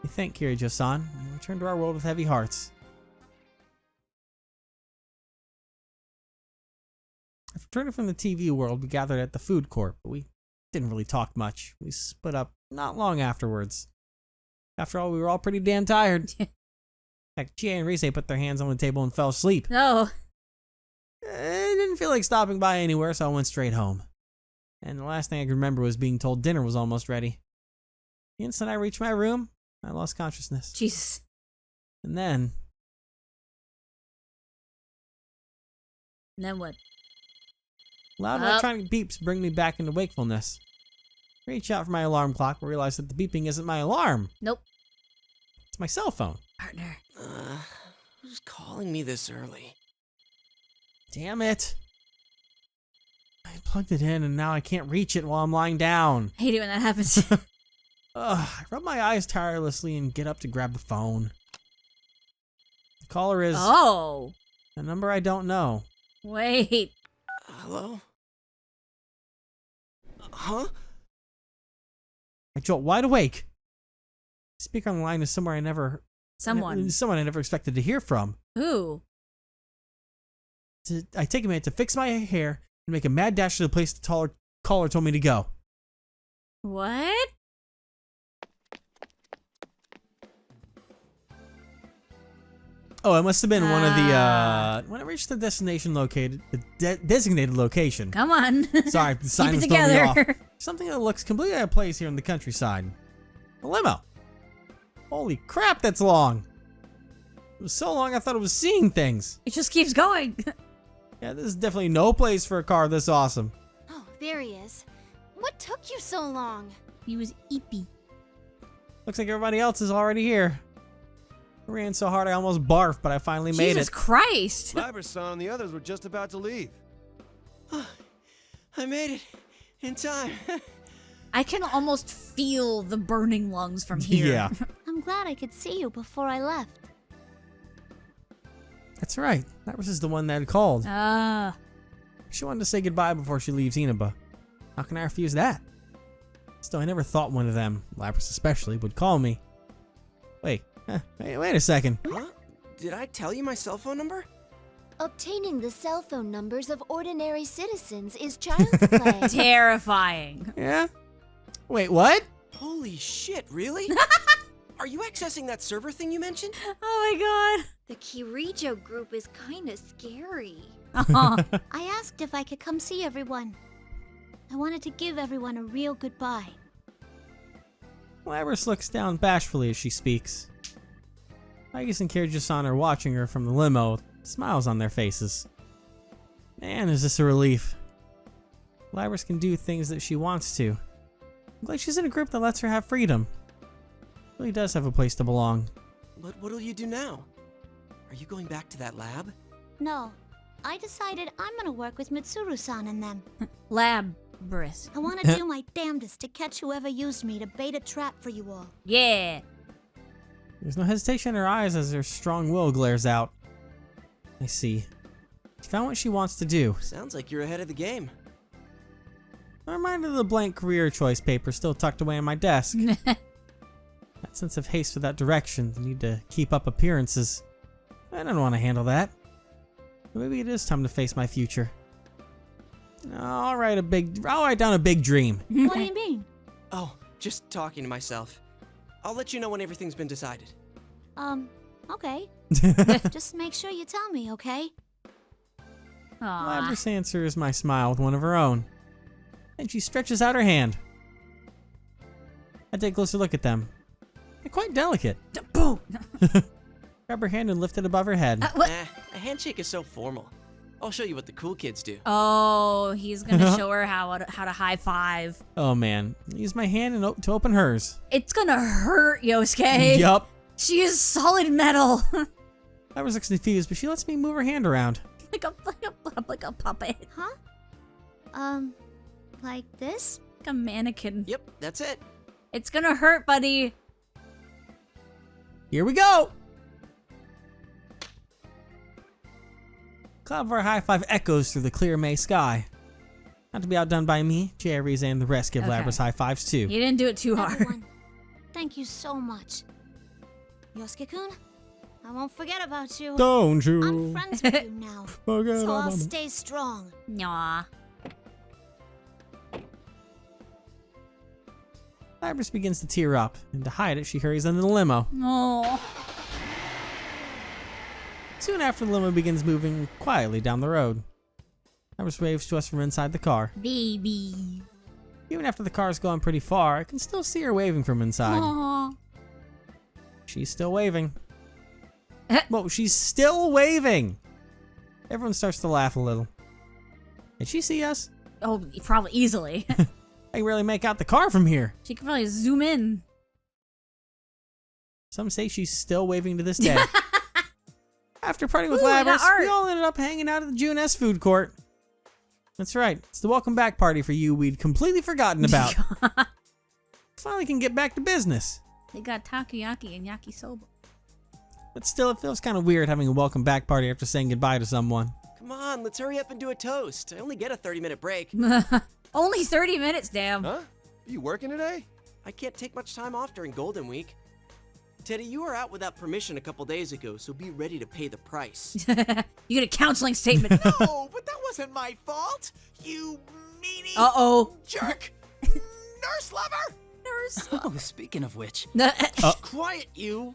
[SPEAKER 1] We thank Kirijo-san and return to our world with heavy hearts. After returning from the TV world, we gathered at the food court, but we didn't really talk much. We split up not long afterwards. After all, we were all pretty damn tired. In fact, Chie and Rise put their hands on the table and fell asleep.
[SPEAKER 2] No.
[SPEAKER 1] I didn't feel like stopping by anywhere, so I went straight home. And the last thing I could remember was being told dinner was almost ready. The instant I reached my room, I lost consciousness.
[SPEAKER 2] Jesus.
[SPEAKER 1] And then
[SPEAKER 2] what?
[SPEAKER 1] Loud electronic beeps bring me back into wakefulness. I reach out for my alarm clock and realize that the beeping isn't my alarm.
[SPEAKER 2] Nope.
[SPEAKER 1] It's my cell phone.
[SPEAKER 2] Partner.
[SPEAKER 5] Who's calling me this early?
[SPEAKER 1] Damn it. I plugged it in and now I can't reach it while I'm lying down.
[SPEAKER 2] Hate it when that happens.
[SPEAKER 1] I rub my eyes tirelessly and get up to grab the phone. The caller is...
[SPEAKER 2] Oh.
[SPEAKER 1] A number I don't know.
[SPEAKER 2] Wait.
[SPEAKER 5] Hello? Huh?
[SPEAKER 1] I jolt wide awake. The speaker on the line is someone I never expected to hear from.
[SPEAKER 2] Who?
[SPEAKER 1] I take a minute to fix my hair and make a mad dash to the place the caller told me to go.
[SPEAKER 2] What?
[SPEAKER 1] Oh, it must have been one of the, when I reached the destination designated location.
[SPEAKER 2] Come on.
[SPEAKER 1] Sorry, the sign was throwing me off. Something that looks completely out of place here in the countryside. A limo. Holy crap, that's long. It was so long I thought it was seeing things.
[SPEAKER 2] It just keeps going.
[SPEAKER 1] Yeah, this is definitely no place for a car this awesome.
[SPEAKER 3] Oh, there he is. What took you so long?
[SPEAKER 2] He was eepy.
[SPEAKER 1] Looks like everybody else is already here. I ran so hard I almost barfed, but I finally made it.
[SPEAKER 2] Jesus Christ!
[SPEAKER 9] Labrys-san and the others were just about to leave.
[SPEAKER 5] I made it in time.
[SPEAKER 2] I can almost feel the burning lungs from here.
[SPEAKER 1] Yeah.
[SPEAKER 3] I'm glad I could see you before I left.
[SPEAKER 1] That's right. Labrys is the one that had called. She wanted to say goodbye before she leaves Inaba. How can I refuse that? Still, I never thought one of them, Labrys especially, would call me. Wait a second.
[SPEAKER 5] Huh? Did I tell you my cell phone number?
[SPEAKER 3] Obtaining the cell phone numbers of ordinary citizens is child's play.
[SPEAKER 2] Terrifying.
[SPEAKER 1] Yeah? Wait, what?
[SPEAKER 5] Holy shit, really? Are you accessing that server thing you mentioned?
[SPEAKER 2] Oh my god.
[SPEAKER 7] The Kirijo group is kinda scary.
[SPEAKER 3] I asked if I could come see everyone. I wanted to give everyone a real goodbye.
[SPEAKER 1] Labrys looks down bashfully as she speaks. Aigis and Kirijo-san are watching her from the limo with smiles on their faces. Man, is this a relief. Labrys can do things that she wants to. I'm glad she's in a group that lets her have freedom. Really does have a place to belong.
[SPEAKER 5] But what'll you do now? Are you going back to that lab?
[SPEAKER 3] No, I decided I'm gonna work with Mitsuru-san and them.
[SPEAKER 2] Labrys.
[SPEAKER 3] I want to do my damnedest to catch whoever used me to bait a trap for you all.
[SPEAKER 2] Yeah.
[SPEAKER 1] There's no hesitation in her eyes as her strong will glares out. I see. She found what she wants to do.
[SPEAKER 5] Sounds like you're ahead of the game.
[SPEAKER 1] I'm reminded of the blank career choice paper still tucked away on my desk. That sense of haste for that direction, the need to keep up appearances. I don't want to handle that. Maybe it is time to face my future. I'll write down a big dream.
[SPEAKER 3] What do you mean?
[SPEAKER 5] Oh, just talking to myself. I'll let you know when everything's been decided.
[SPEAKER 3] Okay. Just make sure you tell me, okay?
[SPEAKER 1] Labrys answers my smile with one of her own. And she stretches out her hand. I take a closer look at them. They're quite delicate.
[SPEAKER 2] Boom!
[SPEAKER 1] Grab her hand and lift it above her head.
[SPEAKER 5] A handshake is so formal. I'll show you what the cool kids do.
[SPEAKER 2] Oh, he's gonna show her how to high five.
[SPEAKER 1] Oh man, use my hand to open hers.
[SPEAKER 2] It's gonna hurt, Yosuke.
[SPEAKER 1] Yup.
[SPEAKER 2] She is solid metal.
[SPEAKER 1] Labrys looks confused, but she lets me move her hand around.
[SPEAKER 2] like a puppet.
[SPEAKER 3] Huh? Like this?
[SPEAKER 2] Like a mannequin.
[SPEAKER 5] Yep, that's it.
[SPEAKER 2] It's gonna hurt, buddy.
[SPEAKER 1] Here we go. cloud of our high five echoes through the clear May sky. Not to be outdone by me, Jerry's and the rest give Labrys high fives too.
[SPEAKER 2] You didn't do it too hard.
[SPEAKER 4] Everyone, thank you so much. Yosuke-kun, I won't forget about you.
[SPEAKER 1] Don't you?
[SPEAKER 4] I'm friends with you now,
[SPEAKER 1] Forget
[SPEAKER 4] so I'll
[SPEAKER 1] about me.
[SPEAKER 4] stay strong.
[SPEAKER 2] Nah.
[SPEAKER 1] Labrys begins to tear up, and to hide it, she hurries into the limo.
[SPEAKER 2] Oh.
[SPEAKER 1] Soon after, the limo begins moving quietly down the road. Labrys waves to us from inside the car.
[SPEAKER 2] Baby.
[SPEAKER 1] Even after the car's gone pretty far, I can still see her waving from inside.
[SPEAKER 2] Aww.
[SPEAKER 1] She's still waving. Whoa, she's still waving! Everyone starts to laugh a little. Did she see us?
[SPEAKER 2] Oh, probably easily.
[SPEAKER 1] I can barely make out the car from here.
[SPEAKER 2] She can probably zoom in.
[SPEAKER 1] Some say she's still waving to this day. After partying with
[SPEAKER 2] Ooh, I got
[SPEAKER 1] Labrys,
[SPEAKER 2] art.
[SPEAKER 1] we all ended up hanging out at the June S food court. That's right, it's the welcome back party for you we'd completely forgotten about. Finally can get back to business.
[SPEAKER 2] They got takoyaki and yakisoba.
[SPEAKER 1] But still, it feels kind of weird having a welcome back party after saying goodbye to someone.
[SPEAKER 5] Come on, let's hurry up and do a toast. I only get a 30-minute break.
[SPEAKER 2] Only 30 minutes, damn.
[SPEAKER 9] Huh? Are you working today?
[SPEAKER 5] I can't take much time off during Golden Week. Teddy, you were out without permission a couple days ago, so be ready to pay the price.
[SPEAKER 2] You get a counseling statement.
[SPEAKER 14] No, but that wasn't my fault. You meanie jerk. Nurse lover.
[SPEAKER 2] Nurse.
[SPEAKER 11] Oh, speaking of which.
[SPEAKER 5] Quiet, you.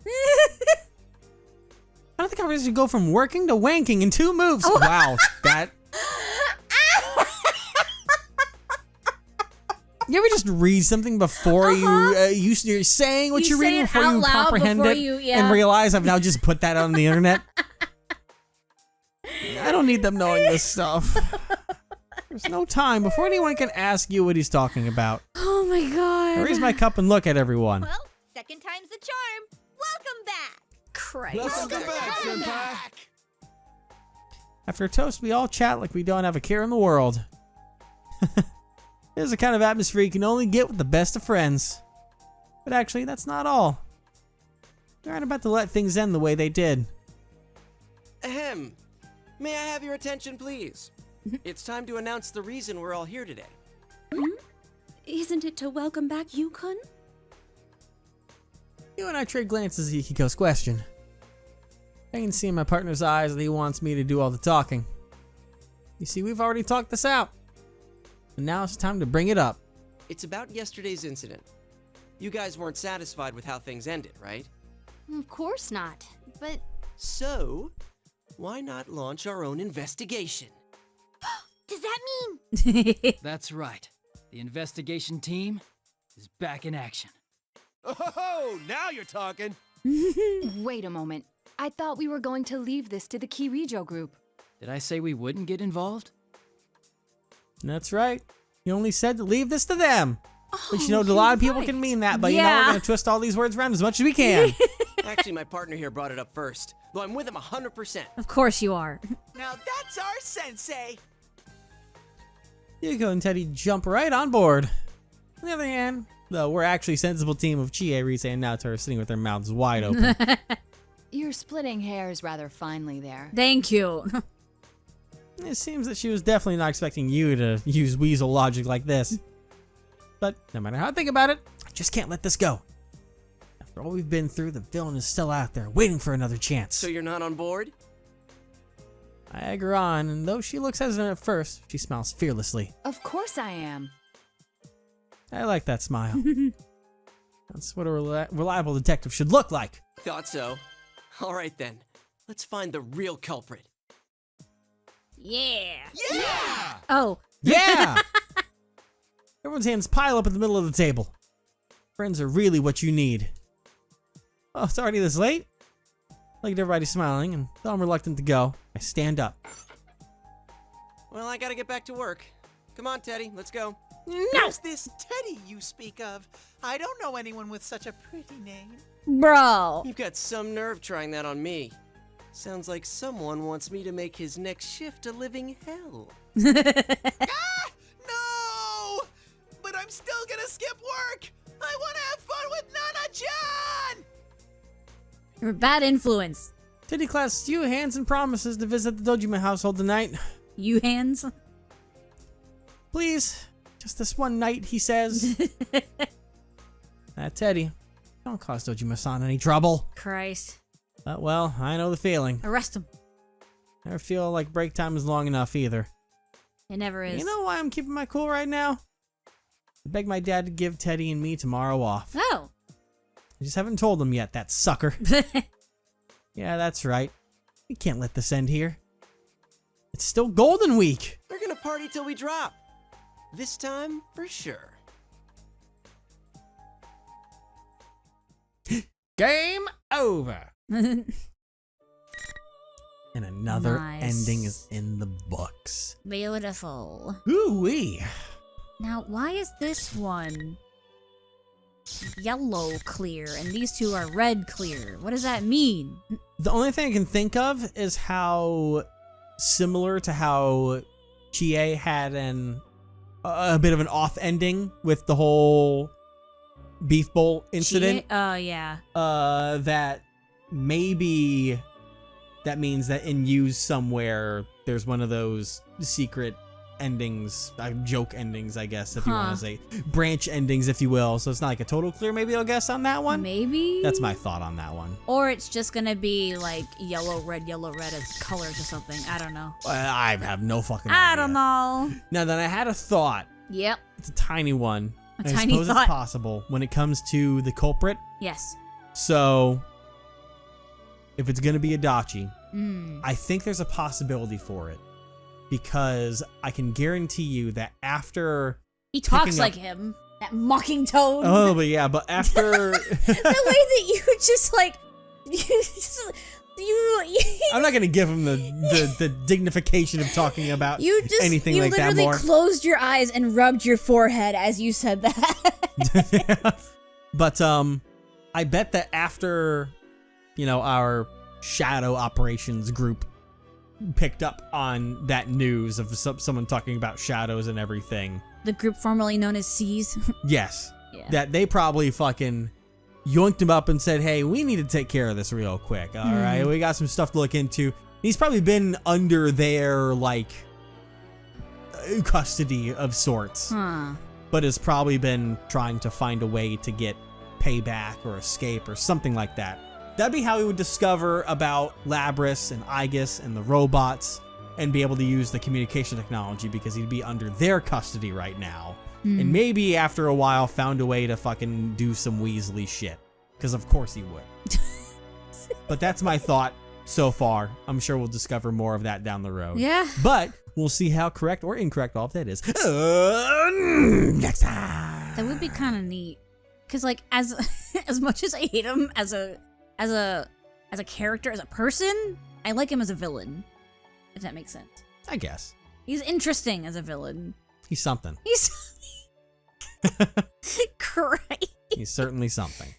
[SPEAKER 1] I don't think I was going to go from working to wanking in 2 moves. Wow, that... You ever just read something before you're saying what you're reading before you comprehend it and realize I've now just put that on the internet? I don't need them knowing this stuff. There's no time before anyone can ask you what he's talking about.
[SPEAKER 2] Oh my god.
[SPEAKER 1] I raise my cup and look at everyone.
[SPEAKER 7] Well, second time's the charm. Welcome back.
[SPEAKER 2] Christ.
[SPEAKER 9] Welcome back, senpai.
[SPEAKER 1] After a toast, we all chat like we don't have a care in the world. This is the kind of atmosphere you can only get with the best of friends. But actually, that's not all. We aren't about to let things end the way they did.
[SPEAKER 5] Ahem. May I have your attention, please? It's time to announce the reason we're all here today.
[SPEAKER 8] Isn't it to welcome back Yukon?
[SPEAKER 1] You and I trade glances at Yukiko's question. I can see in my partner's eyes that he wants me to do all the talking. You see, we've already talked this out. And now it's time to bring it up.
[SPEAKER 5] It's about yesterday's incident. You guys weren't satisfied with how things ended, right?
[SPEAKER 7] Of course not. But
[SPEAKER 5] So, why not launch our own investigation?
[SPEAKER 7] does that mean?
[SPEAKER 11] That's right. The investigation team is back in action.
[SPEAKER 9] Oh, now you're talking.
[SPEAKER 10] Wait a moment. I thought we were going to leave this to the Kirijo group.
[SPEAKER 11] Did I say we wouldn't get involved?
[SPEAKER 1] That's right. You only said to leave this to them. But you know, a lot of people can mean that, but you know, we're going to twist all these words around as much as we can.
[SPEAKER 5] Actually, my partner here brought it up first, though I'm with him 100%.
[SPEAKER 2] Of course you are.
[SPEAKER 14] Now that's our sensei.
[SPEAKER 1] Yuko and Teddy jump right on board. On the other hand, though, we're actually a sensible team of Chie, Rise, and Naoto sitting with their mouths wide open.
[SPEAKER 10] You're splitting hairs rather finely there.
[SPEAKER 2] Thank you.
[SPEAKER 1] It seems that she was definitely not expecting you to use weasel logic like this. But no matter how I think about it, I just can't let this go. After all we've been through, the villain is still out there, waiting for another chance.
[SPEAKER 5] So you're not on board?
[SPEAKER 1] I egg her on, and though she looks hesitant at first, she smiles fearlessly.
[SPEAKER 10] Of course I am.
[SPEAKER 1] I like that smile. That's what a reliable detective should look like.
[SPEAKER 5] Thought so. All right then, let's find the real culprit.
[SPEAKER 2] Yeah.
[SPEAKER 14] Yeah!
[SPEAKER 2] Oh.
[SPEAKER 1] Yeah! Everyone's hands pile up in the middle of the table. Friends are really what you need. Oh, it's already this late? Look at everybody smiling, and though I'm reluctant to go, I stand up.
[SPEAKER 5] Well, I gotta get back to work. Come on, Teddy, let's go.
[SPEAKER 14] Who's this Teddy you speak of? I don't know anyone with such a pretty name.
[SPEAKER 2] Bro.
[SPEAKER 5] You've got some nerve trying that on me. Sounds like someone wants me to make his next shift a living hell.
[SPEAKER 14] Ah! No! But I'm still gonna skip work! I wanna have fun with Nana-chan!
[SPEAKER 2] You're a bad influence.
[SPEAKER 1] City Class, you Hands promises to visit the Dojima household tonight.
[SPEAKER 2] You Hands?
[SPEAKER 1] Please, just this one night, he says. Teddy, don't cause Dojima-san any trouble.
[SPEAKER 2] Christ.
[SPEAKER 1] Well, I know the feeling.
[SPEAKER 2] Arrest him.
[SPEAKER 1] Never feel like break time is long enough either.
[SPEAKER 2] It never is.
[SPEAKER 1] You know why I'm keeping my cool right now? I begged my dad to give Teddy and me tomorrow off.
[SPEAKER 2] Oh.
[SPEAKER 1] I just haven't told him yet, that sucker. Yeah, that's right. We can't let this end here. It's still Golden Week.
[SPEAKER 5] We're gonna party till we drop. This time, for sure.
[SPEAKER 1] Game over. And another ending is in the books.
[SPEAKER 2] Beautiful.
[SPEAKER 1] Ooh-wee.
[SPEAKER 2] Now, why is this one yellow clear and these two are red clear? What does that mean?
[SPEAKER 1] The only thing I can think of is how similar to how Chie had a bit of an off ending with the whole beef bowl incident.
[SPEAKER 2] Oh, yeah.
[SPEAKER 1] That maybe that means that in Use somewhere there's one of those secret endings, joke endings, I guess, if you want to say. Branch endings, if you will. So it's not like a total clear, maybe I'll guess on that one.
[SPEAKER 2] Maybe?
[SPEAKER 1] That's my thought on that one.
[SPEAKER 2] Or it's just gonna be like yellow, red as colors or something. I don't know.
[SPEAKER 1] I have no fucking idea.
[SPEAKER 2] I don't know.
[SPEAKER 1] Now then, I had a thought.
[SPEAKER 2] Yep.
[SPEAKER 1] It's a tiny one.
[SPEAKER 2] A
[SPEAKER 1] I
[SPEAKER 2] tiny
[SPEAKER 1] suppose
[SPEAKER 2] thought.
[SPEAKER 1] it's possible when it comes to the culprit.
[SPEAKER 2] Yes.
[SPEAKER 1] So, if it's going to be Adachi,
[SPEAKER 2] Mm.
[SPEAKER 1] I think there's a possibility for it. Because I can guarantee you that after...
[SPEAKER 2] He talks
[SPEAKER 1] picking
[SPEAKER 2] like
[SPEAKER 1] up-
[SPEAKER 2] him. That mocking tone.
[SPEAKER 1] Oh, but yeah, but after...
[SPEAKER 2] The way that you just like...
[SPEAKER 1] I'm not going to give him the dignification of talking about anything like that more.
[SPEAKER 2] You literally closed your eyes and rubbed your forehead as you said that.
[SPEAKER 1] But I bet that after, our shadow operations group picked up on that news of someone talking about shadows and everything.
[SPEAKER 2] The group formerly known as C's.
[SPEAKER 1] Yes.
[SPEAKER 2] Yeah.
[SPEAKER 1] That they probably fucking yoinked him up and said, hey, we need to take care of this real quick. All right, we got some stuff to look into. He's probably been under their, custody of sorts. But has probably been trying to find a way to get payback or escape or something like that. That'd be how he would discover about Labrys and Aigis and the robots and be able to use the communication technology because he'd be under their custody right now. And maybe after a while found a way to fucking do some Weasley shit. Because of course he would. But that's my thought so far. I'm sure we'll discover more of that down the road.
[SPEAKER 2] Yeah.
[SPEAKER 1] But we'll see how correct or incorrect all of that is. Next time.
[SPEAKER 2] That would be kind of neat. Because, as much as I hate him as a character, as a person, I like him as a villain. If that makes sense.
[SPEAKER 1] I guess.
[SPEAKER 2] He's interesting as a villain.
[SPEAKER 1] He's something.
[SPEAKER 2] He's... Great.
[SPEAKER 1] He's certainly something.